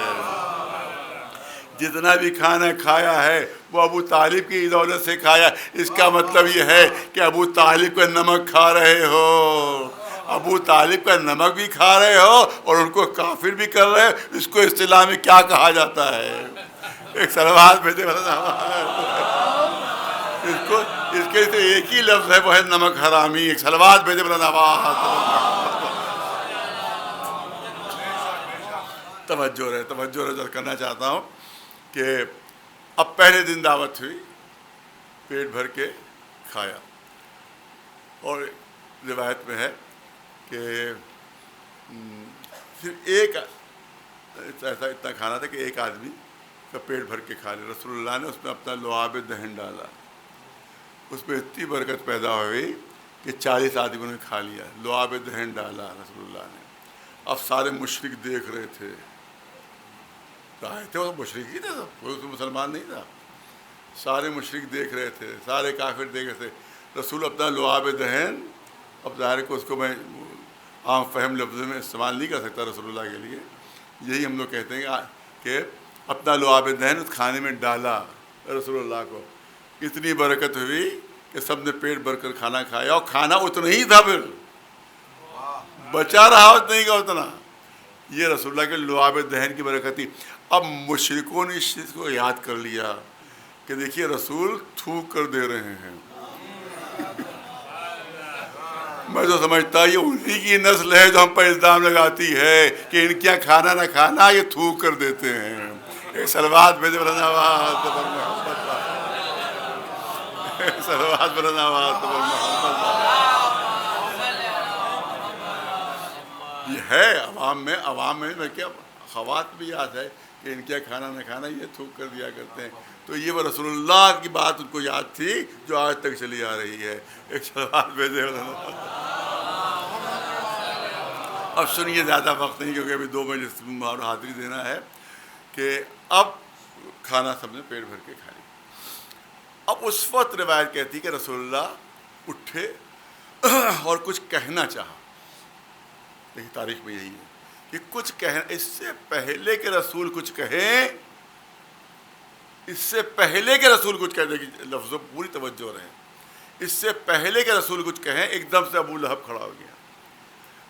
جتنا بھی کھانا کھایا ہے وہ ابو طالب کی دولت سے کھایا۔ اس کا مطلب یہ ہے کہ ابو طالب کا نمک کھا رہے ہو، ابو طالب کا نمک بھی کھا رہے ہو اور ان کو کافر بھی کر رہے ہو۔ اس کو اصطلاح میں کیا کہا جاتا ہے؟ ایک صلوات بھیجے، اس کے لیے ایک ہی لفظ ہے، وہ ہے نمک حرامی۔ ایک صلوات بھیجے توجہ کرنا چاہتا ہوں کہ اب پہلے دن دعوت ہوئی، پیٹ بھر کے کھایا، اور روایت میں ہے کہ صرف ایک ایسا اتنا کھانا تھا کہ ایک آدمی کا پیٹ بھر کے کھا لے. رسول اللہ نے اس میں اپنا لعاب دہن ڈالا, اس میں اتنی برکت پیدا ہوئی کہ 40 آدمیوں نے کھا لیا. لعاب دہن ڈالا رسول اللہ نے. اب سارے مشرک دیکھ رہے تھے, آئے تھے وہ مشرک ہی تھے, کوئی تو مسلمان نہیں تھا. سارے مشرک دیکھ رہے تھے, سارے کافر دیکھ رہے تھے. رسول اپنا لعاب دہن, اب ظاہر کو اس کو میں عام فہم لفظ میں استعمال نہیں کر سکتا رسول اللہ کے لیے, یہی ہم لوگ کہتے ہیں کہ اپنا لعاب دہن اس کھانے میں ڈالا رسول اللہ کو. اتنی برکت ہوئی کہ سب نے پیٹ بھر کر کھانا کھایا, اور کھانا اتنا ہی تھا, پھر بچا رہا اتنا ہی کا اتنا. یہ رسول اللہ کے لعاب دہن کی برکت تھی. اب مشرکوں نے اس چیز کو یاد کر لیا کہ دیکھیے رسول تھوک کر دے رہے ہیں. میں تو سمجھتا یہ انہی کی نسل ہے جو ہم پر الزام لگاتی ہے کہ ان کیا کھانا نہ کھانا, یہ تھوک کر دیتے ہیں. ایک سلوات بھیجے بلند آواز تو پر محمد, ایک سلوات بلند آواز تو پر محمد. یہ ہے عوام میں کیا خوات بھی یاد ہے کہ ان کیا کھانا نہ کھانا, یہ تھوک کر دیا کرتے ہیں. تو یہ وہ رسول اللہ کی بات ان کو یاد تھی جو آج تک چلی آ رہی ہے. ایک سوال بھیجے. اب سنیے, زیادہ وقت نہیں کیونکہ ابھی 2 بجے حاضری دینا ہے, کہ اب کھانا سب نے پیٹ بھر کے کھایا. اب اس وقت روایت کہتی کہ رسول اللہ اٹھے اور کچھ کہنا چاہا. لیکن تاریخ میں یہی ہے کہ کچھ کہنا, اس سے پہلے کہ رسول کچھ کہیں, اس سے پہلے کہ رسول کچھ کہہ دے, کہ لفظوں پوری توجہ رہے, اس سے پہلے کہ رسول کچھ کہیں ایک دم سے ابو لہب کھڑا ہو گیا.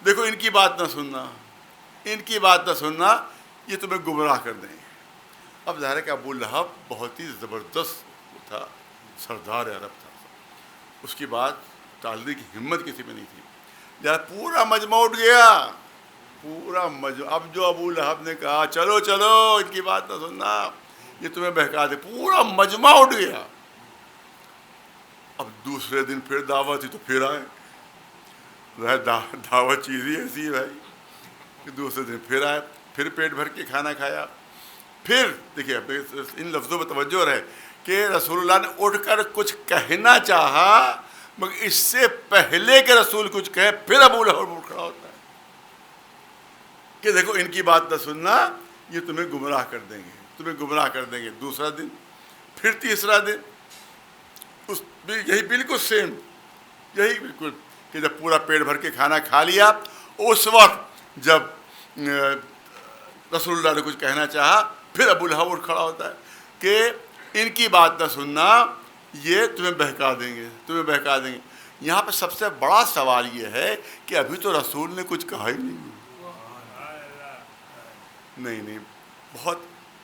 دیکھو ان کی بات نہ سننا, ان کی بات نہ سننا, یہ تمہیں گمراہ کر دیں گے. اب ظاہر ہے کہ ابو لہب بہت ہی زبردست تھا, سردار عرب تھا, اس کی بات ٹالنے کی ہمت کسی میں نہیں تھی. جب پورا مجمع اٹھ گیا, پورا مجمع, اب جو ابو لہب نے کہا چلو چلو ان کی بات نہ سننا, یہ تمہیں بہکا دے, پورا مجمع اٹھ گیا. اب دوسرے دن پھر دعوت تھی تو پھر آئے. دعوت چیز ہی ایسی ہے بھائی کہ دوسرے دن پھر آئے, پھر پیٹ بھر کے کھانا کھایا. پھر دیکھیے ان لفظوں میں توجہ رہے کہ رسول اللہ نے اٹھ کر کچھ کہنا چاہا, مگر اس سے پہلے کہ رسول کچھ کہے پھر ابو لہب کھڑا ہوتا ہے کہ دیکھو ان کی بات نہ سننا, یہ تمہیں گمراہ کر دیں گے, تمہیں گمراہ کر دیں گے. دوسرا دن, پھر تیسرا دن, اس یہی بالکل سیم, یہی بالکل کہ جب پورا پیٹ بھر کے کھانا کھا لیا, اس وقت جب رسول اللہ نے کچھ کہنا چاہا پھر ابو لہب اٹھ کھڑا ہوتا ہے کہ ان کی بات نہ سننا, یہ تمہیں بہکا دیں گے, تمہیں بہکا دیں گے. یہاں پہ سب سے بڑا سوال یہ ہے کہ ابھی تو رسول نے کچھ کہا ہی نہیں. بہت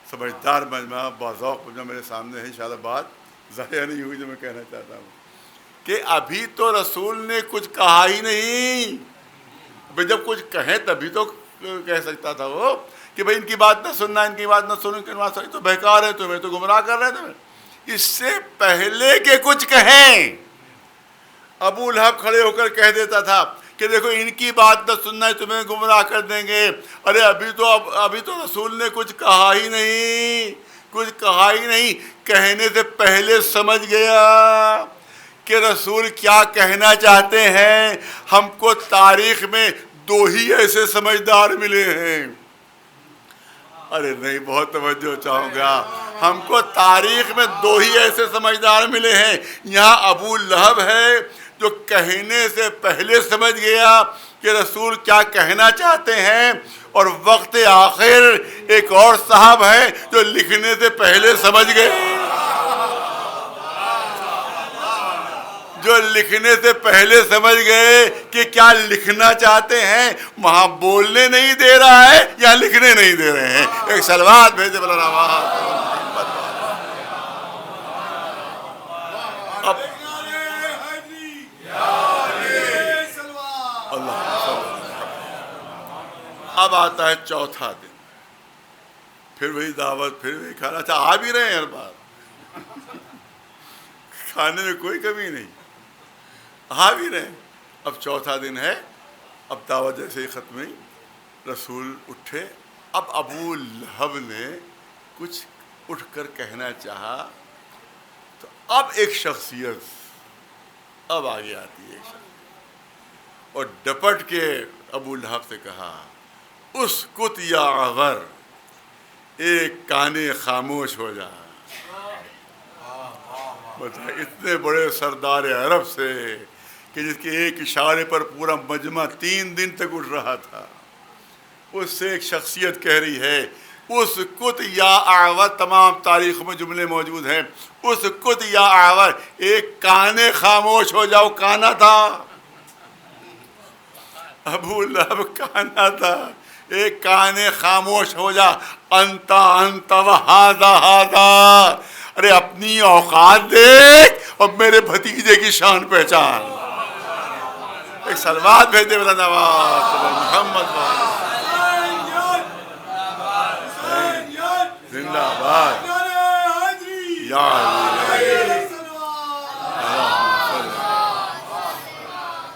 سمجھدار مجمع, باذوق مجمع میرے سامنے ہے, انشاءاللہ بات ضائع نہیں ہوئی جو میں کہنا چاہتا ہوں کہ ابھی تو رسول نے کچھ کہا ہی نہیں. بھائی جب کچھ کہیں تبھی تو کہہ سکتا تھا وہ کہ بھائی ان کی بات نہ سننا, ان کی بات نہ سنو, ان کی بات تو بہکار ہے, تمہیں تو گمراہ کر رہے ہیں تمہیں. اس سے پہلے کہ کچھ کہیں ابو لہب کھڑے ہو کر کہہ دیتا تھا کہ دیکھو ان کی بات نہ سننا ہے, تمہیں گمراہ کر دیں گے. ارے ابھی تو رسول نے کچھ کہا ہی نہیں, کچھ کہا ہی نہیں. کہنے سے پہلے سمجھ گیا کہ رسول کیا کہنا چاہتے ہیں. ہم کو تاریخ میں 2 ہی ایسے سمجھدار ملے ہیں. ارے نہیں, بہت توجہ چاہوں گا. ہم کو تاریخ میں 2 ہی ایسے سمجھدار ملے ہیں. یہاں ابو لہب ہے جو کہنے سے پہلے سمجھ گیا کہ رسول کیا کہنا چاہتے ہیں, اور وقت آخر ایک اور صاحب ہے جو لکھنے سے پہلے سمجھ گئے, جو لکھنے سے پہلے سمجھ گئے کہ کیا لکھنا چاہتے ہیں. وہاں بولنے نہیں دے رہا ہے, یا لکھنے نہیں دے رہے ہیں. ایک سلوات بھیجے بلند آواز. اب آتا ہے چوتھا دن, پھر وہی دعوت, پھر وہی کھانا. اچھا آ بھی رہے ہیں ہر بار, کھانے میں کوئی کمی نہیں, آ بھی رہے ہیں. اب چوتھا دن ہے, اب دعوت جیسے ہی ختم ہوئی رسول اٹھے. اب ابو لہب نے کچھ اٹھ کر کہنا چاہا تو اب ایک شخصیت اب آگے آتی ہے اور ڈپٹ کے ابو لہب سے کہا اسکت یا عور ایک کانے خاموش ہو جا. اتنے بڑے سردار عرب سے کہ جس کے ایک اشارے پر پورا مجمع 3 دن تک اٹھ رہا تھا اس سے ایک شخصیت کہہ رہی ہے اسکت یا عور. تمام تاریخ میں جملے موجود ہیں. اسکت یا عور ایک کانے خاموش ہو جاؤ. کانا تھا ابو لہب, کانا تھا. ایک کانے خاموش ہو جا. انت و ہذا. ارے اپنی اوقات دیکھ اور میرے بھتیجے کی شان پہچان. ایک سلوات بھیج دے میرا نواز محمد زندہ باد یا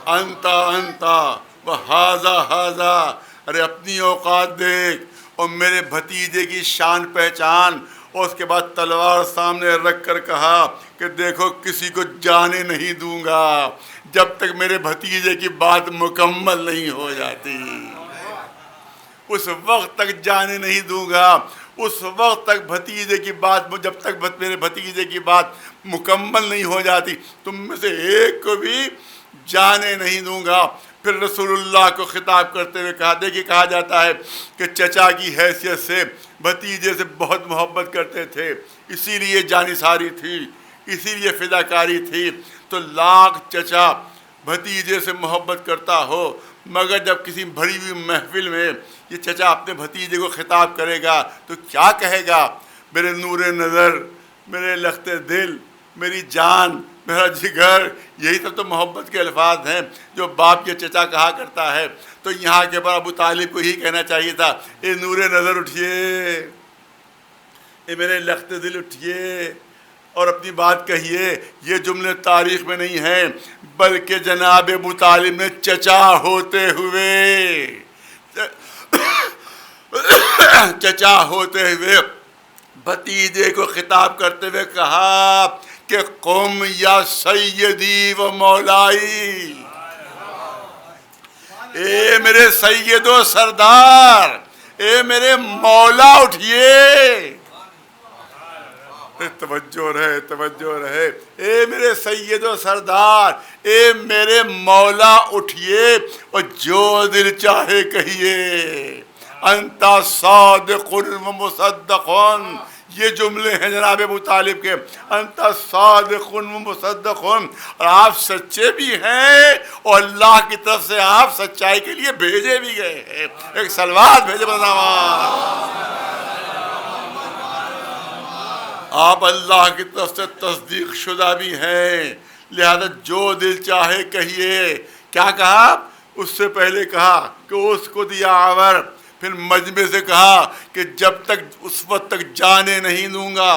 انت و ہذا. ارے اپنی اوقات دیکھ اور میرے بھتیجے کی شان پہچان. اور اس کے بعد تلوار سامنے رکھ کر کہا کہ دیکھو کسی کو جانے نہیں دوں گا جب تک میرے بھتیجے کی بات مکمل نہیں ہو جاتی. اس وقت تک جانے نہیں دوں گا. اس وقت تک بھتیجے کی بات, جب تک میرے بھتیجے کی بات مکمل نہیں ہو جاتی تم میں سے ایک کو بھی جانے نہیں دوں گا. پھر رسول اللہ کو خطاب کرتے ہوئے کہا, دیکھیے کہا جاتا ہے کہ چچا کی حیثیت سے بھتیجے سے بہت محبت کرتے تھے, اسی لیے جانثاری تھی, اسی لیے فداکاری تھی. تو لاکھ چچا بھتیجے سے محبت کرتا ہو مگر جب کسی بھری ہوئی محفل میں یہ چچا اپنے بھتیجے کو خطاب کرے گا تو کیا کہے گا؟ میرے نور نظر, میرے لخت دل, میری جان, میرا جگر. یہی سب تو محبت کے الفاظ ہیں جو باپ کے چچا کہا کرتا ہے. تو یہاں کے بعد ابو طالب کو یہی کہنا چاہیے تھا, اے نور نظر اٹھیے, اے میرے لخت دل اٹھیے اور اپنی بات کہیے. یہ جملے تاریخ میں نہیں ہیں بلکہ جناب ابو طالب نے چچا ہوتے ہوئے بھتیجے کو خطاب کرتے ہوئے کہا کہ قم یا سیدی و مولائی. اے میرے سید و سردار, اے میرے مولا اٹھیے. توجہ رہے. اے میرے سید و سردار, اے میرے مولا اٹھیے اور جو دل چاہے کہیے. انت صادق و مصدق. یہ جملے ہیں جناب ابو طالب کے. انت صادق و مصدق, اور آپ سچے بھی ہیں اور اللہ کی طرف سے آپ سچائی کے لیے بھیجے بھی گئے ہیں. ایک سلوات بھیجے آپ اللہ کی طرف سے تصدیق شدہ بھی ہیں, لہذا جو دل چاہے کہیے. کیا کہا؟ اس سے پہلے کہا کہ اس کو دیا عور, پھر مجمع سے کہا کہ جب تک اس وقت تک جانے نہیں دوں گا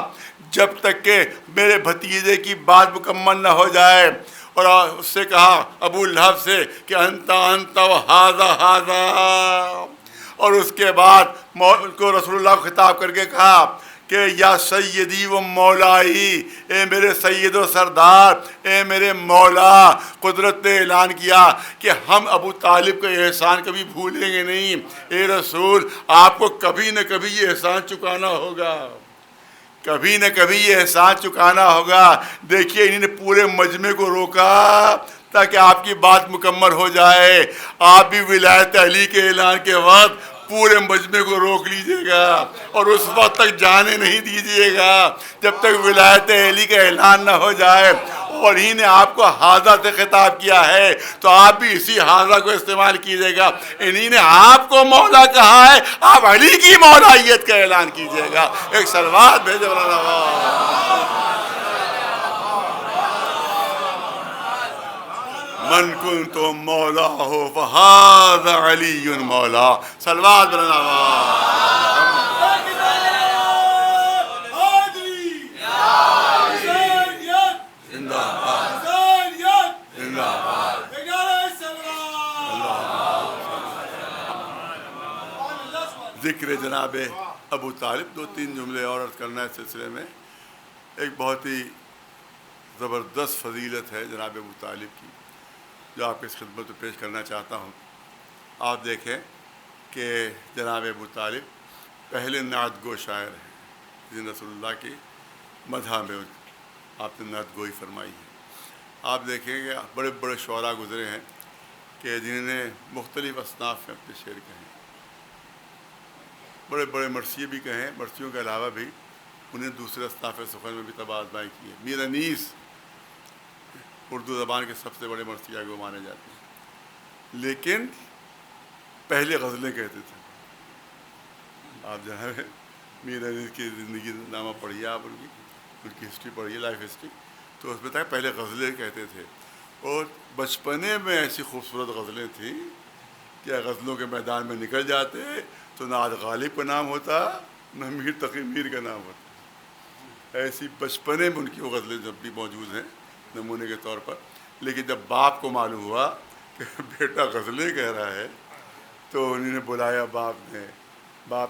جب تک کہ میرے بھتیجے کی بات مکمل نہ ہو جائے. اور اس سے کہا ابو لہب سے کہ انت و ہذا. اور اس کے بعد کو رسول اللہ کو خطاب کر کے کہا کہ یا سیدی و مولائی, اے میرے سید و سردار, اے میرے مولا. قدرت نے اعلان کیا کہ ہم ابو طالب کا احسان کبھی بھولیں گے نہیں. اے رسول, آپ کو کبھی نہ کبھی یہ احسان چکانا ہوگا, کبھی نہ کبھی یہ احسان چکانا ہوگا. دیکھیے انہوں نے پورے مجمع کو روکا تاکہ آپ کی بات مکمل ہو جائے. آپ بھی ولایت علی کے اعلان کے وقت پورے مجمع کو روک لیجئے گا اور اس وقت تک جانے نہیں دیجئے گا جب تک ولایت علی کا اعلان نہ ہو جائے. اور انہی نے آپ کو حاضہ سے خطاب کیا ہے تو آپ بھی اسی حاضہ کو استعمال کیجئے گا. انہی نے آپ کو مولا کہا ہے, آپ علی کی مولائیت کا اعلان کیجئے گا. ایک سلوات بھیجو من کنت مولا ہو فہذا علی مولا. سلوات جناب ابو طالب، 2-3 جملے اور عرض کرنا ہے اس سلسلے میں۔ ایک بہت ہی زبردست فضیلت ہے جناب ابو طالب کی، جو آپ کی خدمت میں پیش کرنا چاہتا ہوں۔ آپ دیکھیں کہ جناب ابو طالب پہلے نعت گو شاعر ہیں، جن رسول اللہ کی مدح میں آپ نے نعت گوئی فرمائی ہے۔ آپ دیکھیں کہ بڑے بڑے شعراء گزرے ہیں کہ جنہوں نے مختلف اصناف میں اپنے شعر کہے ہیں، بڑے بڑے مرثیے بھی کہے ہیں، مرثیوں کے علاوہ بھی انہیں دوسرے اصناف سخن میں بھی طبع آزمائی کی ہے۔ میر انیس اردو زبان کے سب سے بڑے مرثیہ کو مانے جاتے ہیں، لیکن پہلے غزلیں کہتے تھے۔ آپ جناب میر انیس کی زندگی نامہ پڑھیے، آپ ان کی ہسٹری پڑھیے، لائف ہسٹری، تو اس میں تھا پہلے غزلیں کہتے تھے، اور بچپنے میں ایسی خوبصورت غزلیں تھیں کہ غزلوں کے میدان میں نکل جاتے تو نہ آج غالب کا نام ہوتا، نہ میر تقی میر کا نام ہوتا۔ ایسی بچپنے میں ان کی وہ غزلیں جب بھی موجود ہیں نمونے کے طور پر۔ لیکن جب باپ کو معلوم ہوا کہ بیٹا غزلیں کہہ رہا ہے تو انہوں نے بلایا، باپ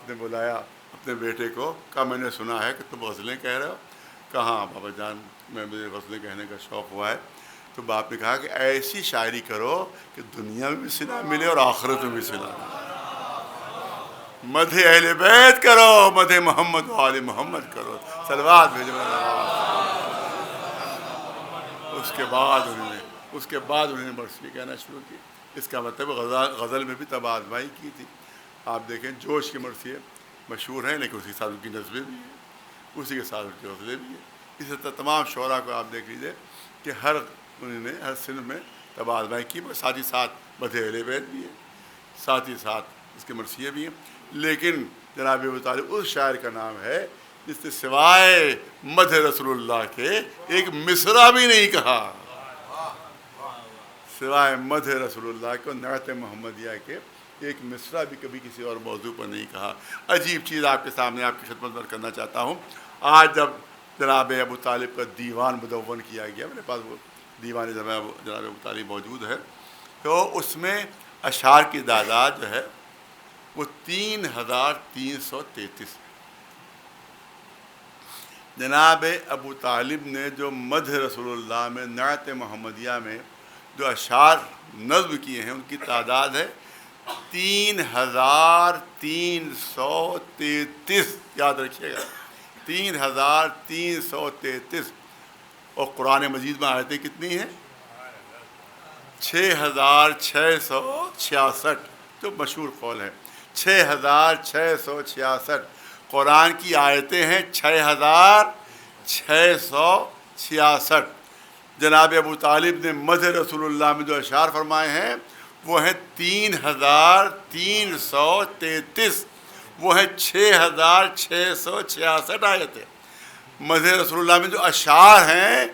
نے بلایا اپنے بیٹے کو، کہا میں نے سنا ہے کہ تم غزلیں کہہ رہے ہو۔ کہاں بابا جان، مجھے غزلیں کہنے کا شوق ہوا ہے۔ تو باپ نے کہا کہ ایسی شاعری کرو کہ دنیا میں بھی صلہ ملے اور آخرت میں بھی صلہ ملے۔ مدح اہل بیت کرو، مدح محمد و آل محمد کرو، صلوات بھیجو۔ اس کے بعد انہوں نے مرثیے کہنا شروع کی۔ اس کا مطلب غزل میں بھی طبع آزمائی کی تھی۔ آپ دیکھیں جوش کے مرثیے مشہور ہیں، لیکن اسی کے ساتھ ان کی نظمیں بھی ہیں، اسی کے ساتھ ان کی غزلیں بھی ہیں۔ اسی طرح تمام شعراء کو آپ دیکھ لیجیے کہ انہوں نے ہر سن میں طبع آزمائی کی، ساتھ ہی ساتھ مدح اہل بیت بھی ہے، ساتھ ہی ساتھ اس کے مرثیے بھی ہیں۔ لیکن جناب ابو طالب اس شاعر کا نام ہے جس نے سوائے مدح رسول اللہ کے ایک مصرع بھی نہیں کہا، سوائے مدح رسول اللہ کو، نعت محمدیہ کے ایک مصرع بھی کبھی کسی اور موضوع پر نہیں کہا۔ عجیب چیز آپ کے سامنے آپ کی خدمت میں کرنا چاہتا ہوں۔ آج جب جناب ابو طالب کا دیوان مدون کیا گیا، میرے پاس وہ دیوان جناب ابو طالب موجود ہے، تو اس میں اشعار کی تعداد جو ہے وہ 3333۔ جناب ابو طالب نے جو مدح رسول اللہ میں، نعت محمدیہ میں جو اشعار نظم کیے ہیں، ان کی تعداد ہے 3333۔ یاد رکھیے گا، 3333۔ اور قرآن مجید میں آیتیں کتنی ہیں؟ 6666، جو مشہور قول ہے 6666۔ قرآن کی آیتیں ہیں 6666۔ جناب ابو طالب نے مدح رسول اللہ میں جو اشعار فرمائے ہیں وہ ہیں 3333، وہ ہیں 6666 آیتیں۔ مدح رسول اللہ میں جو اشعار ہیں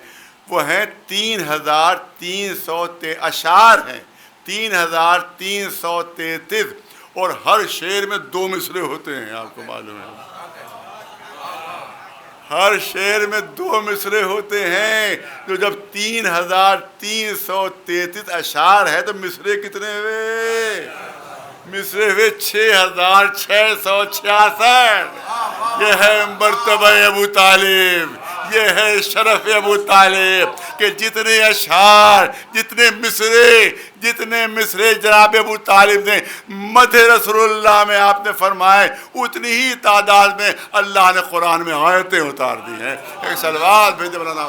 وہ ہیں 3333 اشعار ہیں، 3333، اور ہر شعر میں 2 مصرے ہوتے ہیں، آپ کو معلوم ہے۔ ہر شعر میں 2 مصرے ہوتے ہیں، تو جب 3333 اشعار ہے تو مصرے کتنے ہوئے؟ مصرے ہوئے 6666۔ یہ ہے مرتبہ ابو طالب، یہ ہے شرف ابو طالب کہ جتنے اشعار، جتنے مصرے جناب ابو طالب نے مدح رسول اللہ میں آپ نے فرمائے، اتنی ہی تعداد میں اللہ نے قرآن میں آیتیں اتار دی ہیں۔ ایک صلوات بھیجے مولانا۔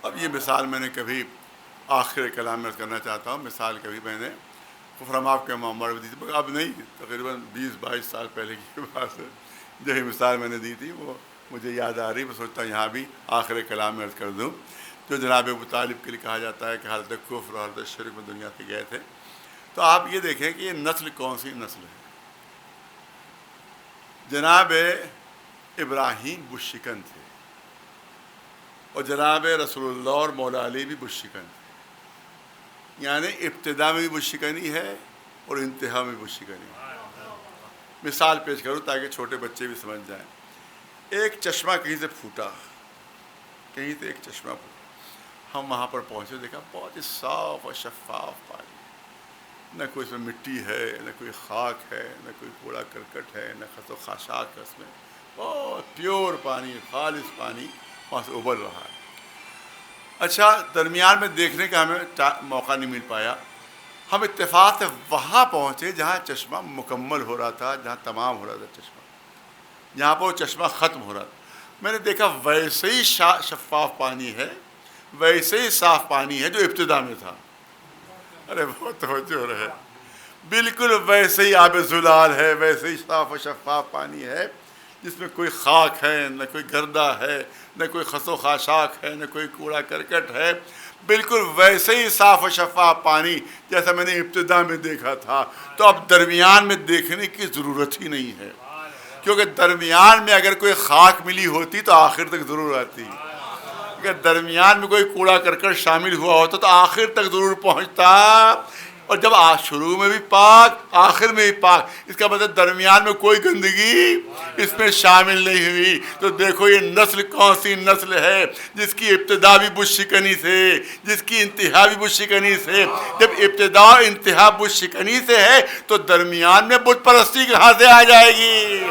اب یہ مثال میں نے کبھی آخر کلام میں کرنا چاہتا ہوں، مثال کبھی میں نے کفرماب کے معمر میں دی تھی، اب نہیں، تقریباً 20-22 سال پہلے کی بات ہے۔ یہی مثال میں نے دی تھی، وہ مجھے یاد آ رہی، میں سوچتا ہوں یہاں بھی آخر کلام میں عرض کر دوں۔ جو جناب ابو طالب کے لیے کہا جاتا ہے کہ حالت کفر اور حالت شرک میں دنیا سے گئے تھے، تو آپ یہ دیکھیں کہ یہ نسل کون سی نسل ہے۔ جناب ابراہیم بشکن تھے، اور جناب رسول اللہ اور مولا علی بھی بشکن تھے، یعنی ابتدا میں بھی بشکنی ہے اور انتہا میں بشکنی ہے۔ مثال پیش کروں تاکہ چھوٹے بچے بھی سمجھ جائیں۔ ایک چشمہ کہیں سے پھوٹا، کہیں سے ایک چشمہ پھوٹا، ہم وہاں پر پہنچے، دیکھا بہت ہی صاف اور شفاف پانی، نہ کوئی اس میں مٹی ہے، نہ کوئی خاک ہے، نہ کوئی کوڑا کرکٹ ہے، نہ خس و خاشاک ہے، اس میں بہت پیور پانی، خالص پانی وہاں سے ابل رہا ہے۔ اچھا، درمیان میں دیکھنے کا ہمیں موقع نہیں مل پایا، ہم اتفاق سے وہاں پہنچے جہاں چشمہ مکمل ہو رہا تھا، جہاں تمام ہو رہا تھا چشمہ، جہاں پر وہ چشمہ ختم ہو رہا تھا۔ میں نے دیکھا ویسے ہی شفاف پانی ہے، ویسے ہی صاف پانی ہے جو ابتدا میں تھا۔ ارے بہت توجہ رہے، بالکل ویسے ہی آب زلال ہے، ویسے ہی صاف و شفاف پانی ہے، جس میں کوئی خاک ہے، نہ کوئی گردہ ہے، نہ کوئی خس و خاشاک ہے، نہ کوئی کوڑا کرکٹ ہے، بالکل ویسے ہی صاف و شفاف پانی جیسا میں نے ابتدا میں دیکھا تھا۔ تو اب درمیان میں دیکھنے کی ضرورت ہی نہیں ہے، کیونکہ درمیان میں اگر کوئی خاک ملی ہوتی تو آخر تک ضرور آتی، اگر درمیان میں کوئی کوڑا کرکٹ شامل ہوا ہوتا تو آخر تک ضرور پہنچتا، اور جب شروع میں بھی پاک آخر میں بھی پاک، اس کا مطلب درمیان میں کوئی گندگی اس میں شامل نہیں ہوئی۔ تو دیکھو یہ نسل کون سی نسل ہے جس کی ابتدا بھی بت شکنی سے، جس کی انتہا بھی بت شکنی سے۔ جب ابتدا اور انتہا بت شکنی سے ہے تو درمیان میں بت پرستی کہاں سے آ جائے گی؟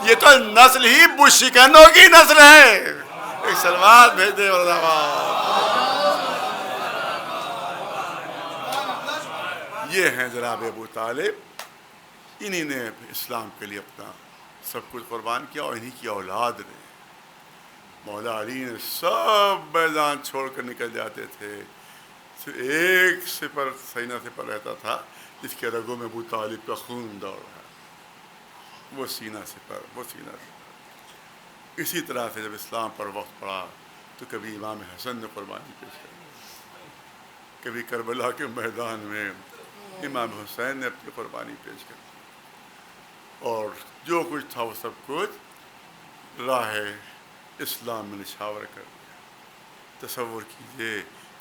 یہ تو نسل ہی بت شکنوں کی نسل ہے۔ ایک سلوات بھیج دے یہ ہیں جناب ابو طالب، انہی نے اسلام کے لیے اپنا سب کچھ قربان کیا، اور انہی کی اولاد نے۔ مولا علی نے سب میدان چھوڑ کر نکل جاتے تھے، صرف ایک سپر سینہ سپر رہتا تھا جس کے رگوں میں ابو طالب کا خون دوڑ رہا، وہ سینہ سپر، وہ سینہ سپر۔ اسی طرح سے جب اسلام پر وقت پڑا تو کبھی امام حسن نے قربانی پیش کر، کبھی کربلا کے میدان میں امام حسین نے اپنی قربانی پیش کر دی، اور جو کچھ تھا وہ سب کچھ راہ اسلام میں نچھاور کر دیا۔ تصور کیجئے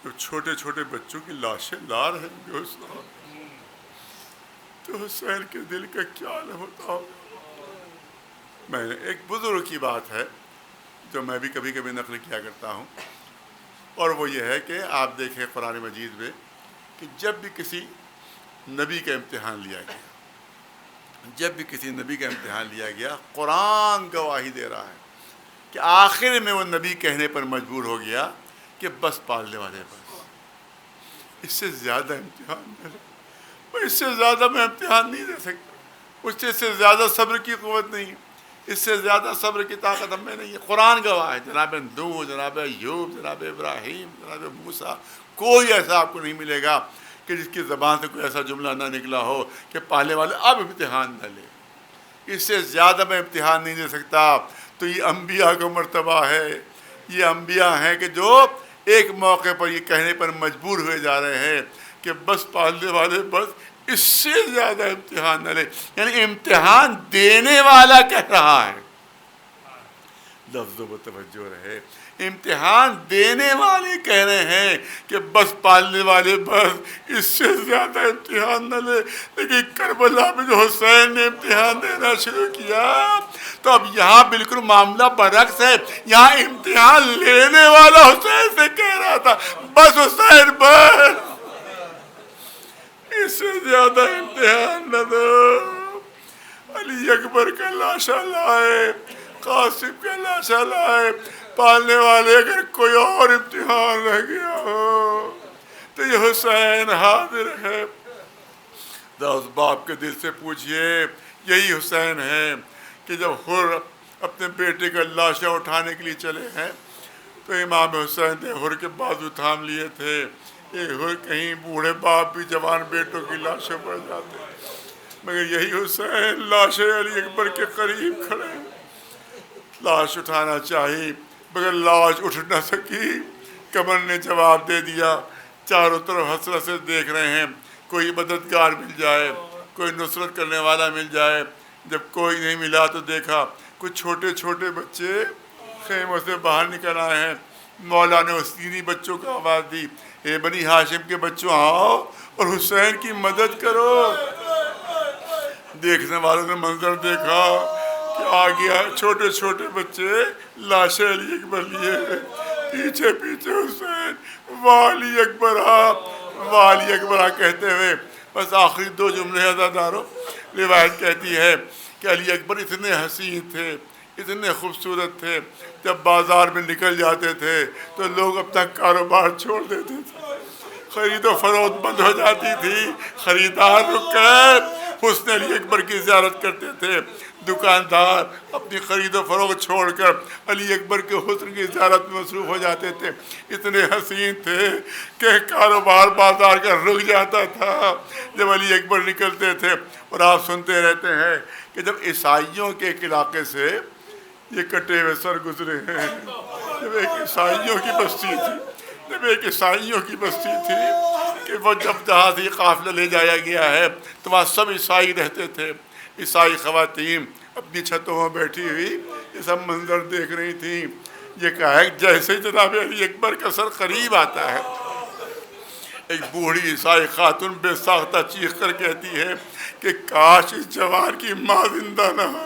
جو چھوٹے چھوٹے بچوں کی لاشیں لا رہے ہیں اسلام، تو حسین کے دل کا کیا حال ہوتا ہوگا۔ میں نے ایک بزرگ کی بات ہے جو میں بھی کبھی کبھی نقل کیا کرتا ہوں، اور وہ یہ ہے کہ آپ دیکھیں قرآن مجید میں کہ جب بھی کسی نبی کا امتحان لیا گیا، جب بھی کسی نبی کا امتحان لیا گیا، قرآن گواہی دے رہا ہے کہ آخر میں وہ نبی کہنے پر مجبور ہو گیا کہ بس پالنے والے بس، اس سے زیادہ امتحان نہ لے، اس سے زیادہ میں امتحان نہیں دے سکتا، اس سے زیادہ صبر کی قوت نہیں، اس سے زیادہ صبر کی طاقت ہم میں نہیں ہے۔ قرآن گواہ ہے، جناب نوح، جناب ایوب، جناب ابراہیم، جناب موسیٰ، کوئی ایسا آپ کو نہیں ملے گا کہ جس کی زبان سے کوئی ایسا جملہ نہ نکلا ہو کہ پالنے والے اب امتحان نہ لے، اس سے زیادہ میں امتحان نہیں دے سکتا۔ تو یہ انبیاء کا مرتبہ ہے، یہ انبیاء ہیں کہ جو ایک موقع پر یہ کہنے پر مجبور ہوئے جا رہے ہیں کہ بس پالنے والے بس، اس سے زیادہ امتحان نہ لے، یعنی امتحان دینے والا کہہ رہا ہے، لفظوں پر توجہ رہے، امتحان دینے والے کہہ رہے ہیں کہ بس پالنے والے بس، اس سے زیادہ امتحان نہ لے۔ لیکن کربلا میں جو حسین نے امتحان دینا شروع کیا تو اب یہاں بالکل معاملہ برعکس ہے، یہاں امتحان لینے والا حسین سے کہہ رہا تھا بس حسین بس، اس سے زیادہ امتحان نہ دو۔ علی اکبر کا لاشا لائے، قاسم کا لاشا لائے، پالنے والے اگر کوئی اور امتحان رہ گیا ہو تو یہ حسین حاضر ہے۔ اس باپ کے دل سے پوچھئے، یہی حسین ہے کہ جب حر اپنے بیٹے کا لاشا اٹھانے کے لیے چلے ہیں تو امام حسین نے حر کے بازو تھام لیے تھے، یہ حر کہیں بوڑھے باپ بھی جوان بیٹوں کی لاشوں پر جاتے، مگر یہی حسین لاش علی اکبر کے قریب کھڑے ہیں، لاش اٹھانا چاہیے مگر لاش اٹھ نہ سکی۔ قبر نے جواب دے دیا، چاروں طرف حسرت سے دیکھ رہے ہیں، کوئی مددگار مل جائے، کوئی نصرت کرنے والا مل جائے۔ جب کوئی نہیں ملا تو دیکھا کچھ چھوٹے چھوٹے بچے خیموں سے باہر نکل آئے ہیں۔ مولا نے اس تینی بچوں کو آواز دی، اے بنی ہاشم کے بچوں آؤ اور حسین کی مدد کرو۔ دیکھنے والوں نے منظر دیکھا کہ آ گیا چھوٹے چھوٹے بچے لاش علی اکبر لیے، پیچھے پیچھے حسین والی اکبر والی اکبر کہتے ہوئے بس آخری 2 جملے عزادارو. روایت کہتی ہے کہ علی اکبر اتنے حسین تھے، اتنے خوبصورت تھے، جب بازار میں نکل جاتے تھے تو لوگ اپنا کاروبار چھوڑ دیتے تھے، خرید و فروخت بند ہو جاتی تھی، خریدار رک کر حسن علی اکبر کی زیارت کرتے تھے، دکاندار اپنی خرید و فروخت چھوڑ کر علی اکبر کے حسن کی زیارت میں مصروف ہو جاتے تھے. اتنے حسین تھے کہ کاروبار بازار کا رک جاتا تھا جب علی اکبر نکلتے تھے. اور آپ سنتے رہتے ہیں کہ جب عیسائیوں کے ایک علاقے سے یہ کٹے ہوئے سر گزرے ہیں، جب ایک عیسائیوں کی بستی تھی کہ وہ جب جہاں سے قافلہ لے جایا گیا ہے تو وہاں سب عیسائی رہتے تھے. عیسائی خواتین اپنی چھتوں میں بیٹھی ہوئی یہ سب منظر دیکھ رہی تھیں. یہ کہا ہے جیسے جناب علی اکبر کا سر قریب آتا ہے، ایک بوڑھی عیسائی خاتون بے ساختہ چیخ کر کہتی ہے کہ کاش اس جوان کی ماں زندہ نہ ہو،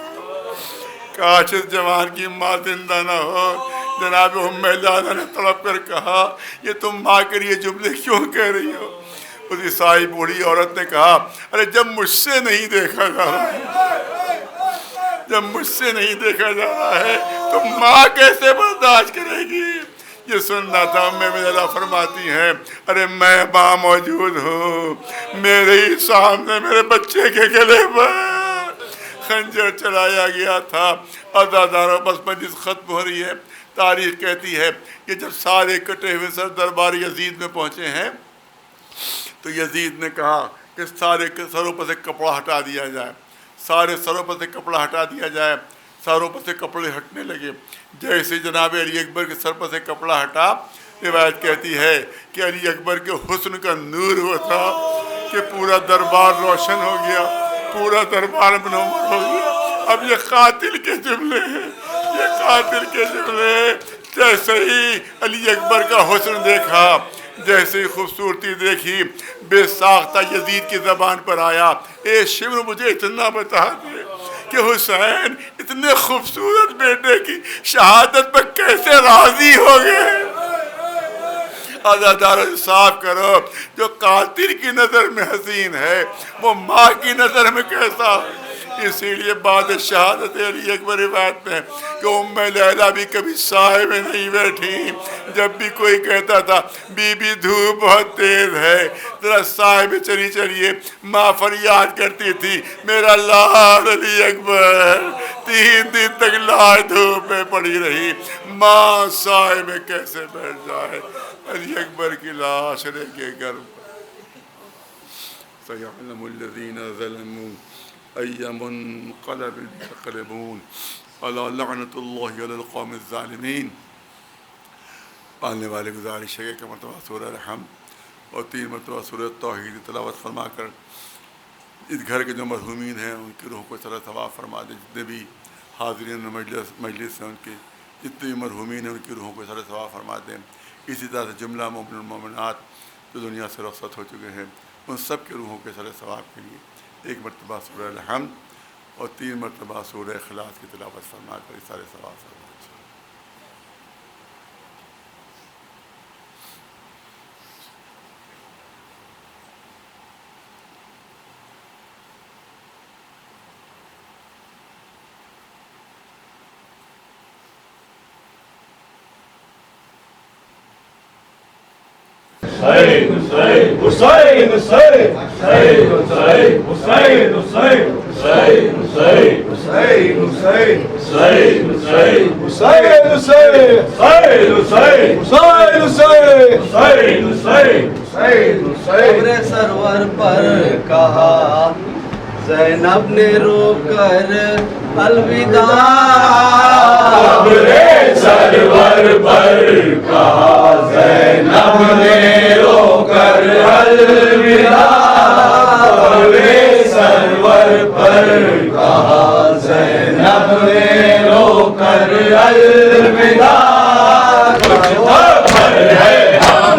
کاش اس جوان کی ماں زندہ نہ ہو. جناب ام لالا نے تڑپ کر کہا یہ تم ماں کے لیے جملے کیوں کہہ رہی ہو؟ اس عیسائی بوڑھی عورت نے کہا ارے جب مجھ سے نہیں دیکھا جا رہا ہے، جب مجھ سے نہیں دیکھا جا رہا ہے تو ماں کیسے برداشت کرے گی؟ یہ سننا تھا. اللہ فرماتی ہیں ارے میں ماں موجود ہوں، میرے ہی سامنے میرے بچے کے گلے پر خنجر چلایا گیا تھا. عزادارو بس مجلس ختم ہو رہی ہے. تاریخ کہتی ہے کہ جب سارے کٹے ہوئے سر دربار یزید میں پہنچے ہیں تو یزید نے کہا کہ سارے سروں پر سے کپڑا ہٹا دیا جائے، سارے سروں پر سے کپڑا ہٹا دیا جائے. سروں پر سے کپڑے ہٹنے لگے. جیسے جناب علی اکبر کے سر پر سے کپڑا ہٹا، روایت کہتی ہے کہ علی اکبر کے حسن کا نور ہوا تھا کہ پورا دربار روشن ہو گیا، پورا دربار منور ہو گیا. اب یہ قاتل کے جملے ہیں، یہ قاتل کے جملے ہیں. جیسے ہی علی اکبر کا حسن دیکھا، جیسے ہی خوبصورتی دیکھی، بے ساختہ یزید کی زبان پر آیا اے شمر مجھے اتنا بتا دے کہ حسین اتنے خوبصورت بیٹے کی شہادت پر کیسے راضی ہو گئے. عزادارو انصاف کرو، جو قاتل کی نظر میں حسین ہے وہ ماں کی نظر میں کیسا؟ اسی لیے بعد شہادت علی اکبر روایت میں کہ ام لیلا بھی کبھی سائے میں نہیں بیٹھی. جب بھی کوئی کہتا تھا بی بی دھوپ بہت تیز ہے ذرا سائے میں چلی چلیے، ماں فریاد کرتی تھی میرا لاڈ علی اکبر 3 دن تک لاڈ دھوپ میں پڑی رہی، ماں سائے میں کیسے بیٹھ جائے. علی اکبر کی لاش لے کے گھر سَيَعْلَمُ الَّذِينَ ظَلَمُوا أَيَّ مُنقَلَبٍ يَنقَلِبُونَ أَلَا لَعْنَةُ اللَّهِ عَلَى الْقَوْمِ الظَّالِمِينَ. پالنے والے گزارش ہے کہ مرتبہ سورہ رحم اور 3 مرتبہ سورہ توحید تلاوت فرما کر اس گھر کے جو مرحومین ہیں ان کی روح کو صلاح ثواب فرما دے. جتنے بھی حاضرین مجلس ہیں ان کے جتنے بھی مرحومین ہیں ان کی روحوں کو صلاح ثواب فرما دیں. اسی طرح سے جملہ مومن المومنات جو دنیا سے رخصت ہو چکے ہیں ان سب کے روحوں کے صلاح ثواب کے لیے 1 مرتبہ سورہ الحمد اور 3 مرتبہ سورہ اخلاص کی تلاوت فرما کر اس سارے ثواب فرما. Hussein, Hussein, Hussein, Hussein, Hussein, Hussein, Hussein, Hussein, Hussein, Hussein, Hussein, Hussein, Hussein, Hussein, Hussein, Hussein, Hussein, Hussein, Hussein. قبر سرور پر کہا زینب نے رو کر الوداع. قبر سرور پر کہا زینب نے رو کر الوداع. قبر سرور پر کہا زینب نے رو کر الوداع. کچھ خبر ہے ہم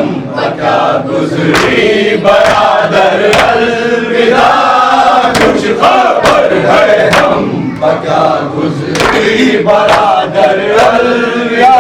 کیا گزری برادر الوداع. کچھ خبر ہے ہم کیا گزری برادر الوداع.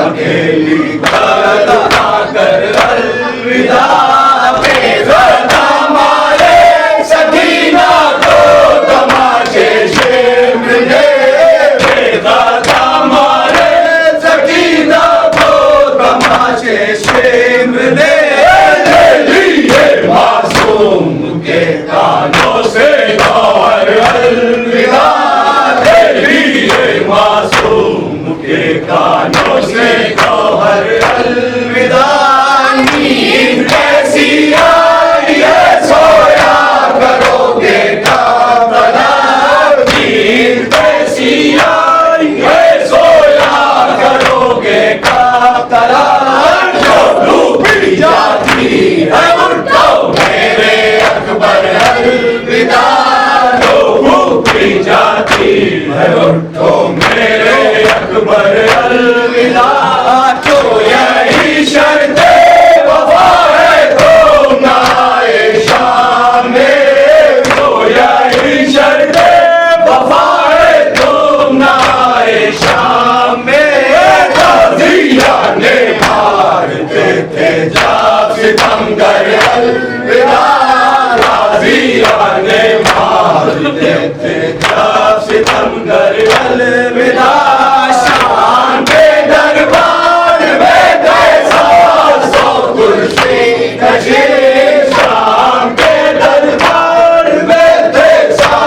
اکیلی گا کر الوداع بیزادہ مارے سکینہ کو تماشے شمر نے بیزادہ مارے سکینہ کو تماشے شمر نے لے لیے معصوم کے کانوں سے گوہر الوداع لے لیے معصوم کے کانوں سے گوہر الوداع نیند کیسی آئی ہے سویا کرو گے کافلا نیند کیسی آئی ہے سویا کرو گے کافلا جو ڈوبی جاتی ہے اٹھو میرے اکبر الوداع جو ڈوبی جاتی ہے اٹھو میرے اکبر الوداع جو یہی شرط وفا ہے تو نائے شام میں جو یہی شرط وفا ہے تو نائے شام میں غازیہ نے مارتے تھے جا ستمگر الوداع غازیہ نے مارتے تھے جا ستمگر الوداع شان کے دربار میں کیسا سو کرسی نشین شان کے دربار میں کیسا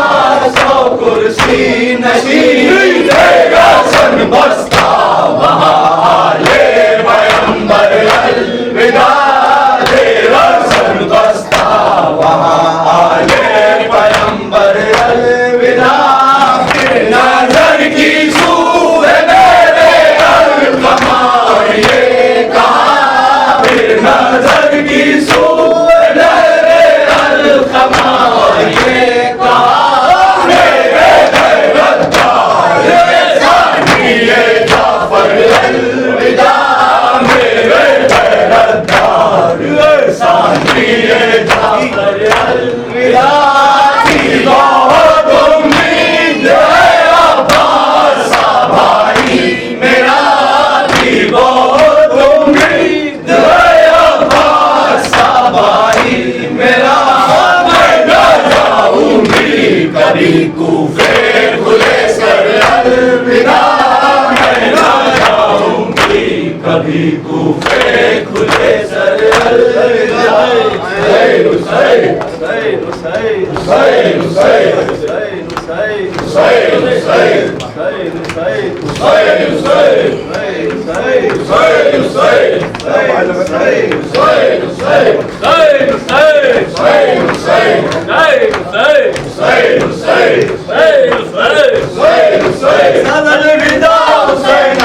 سو کرسی نشین دے گا سن بستہ وہاں آلے پیغمبر الوداع دے گا سن بستہ وہاں آلے پیغمبر الوداع پھر نظر کی سور میرے القمار یہ کہا پھر نظر کی سور میرے القمار یہ کہا میرے غیرتدار ثانی جعفر الوداع میرے غیرتدار ثانی جعفر الوداع کی بہت امید ہے عباس بھائی میرا کی بہت امید ہے عباس بھائی میرا میں نہ جاؤں گی کبھی کوفے کھلے سر الوداع میں نہ جاؤں گی کبھی کوفے کھلے سر الوداع حسین حسین حسین حسین حسین حسین حسین الوداع حسین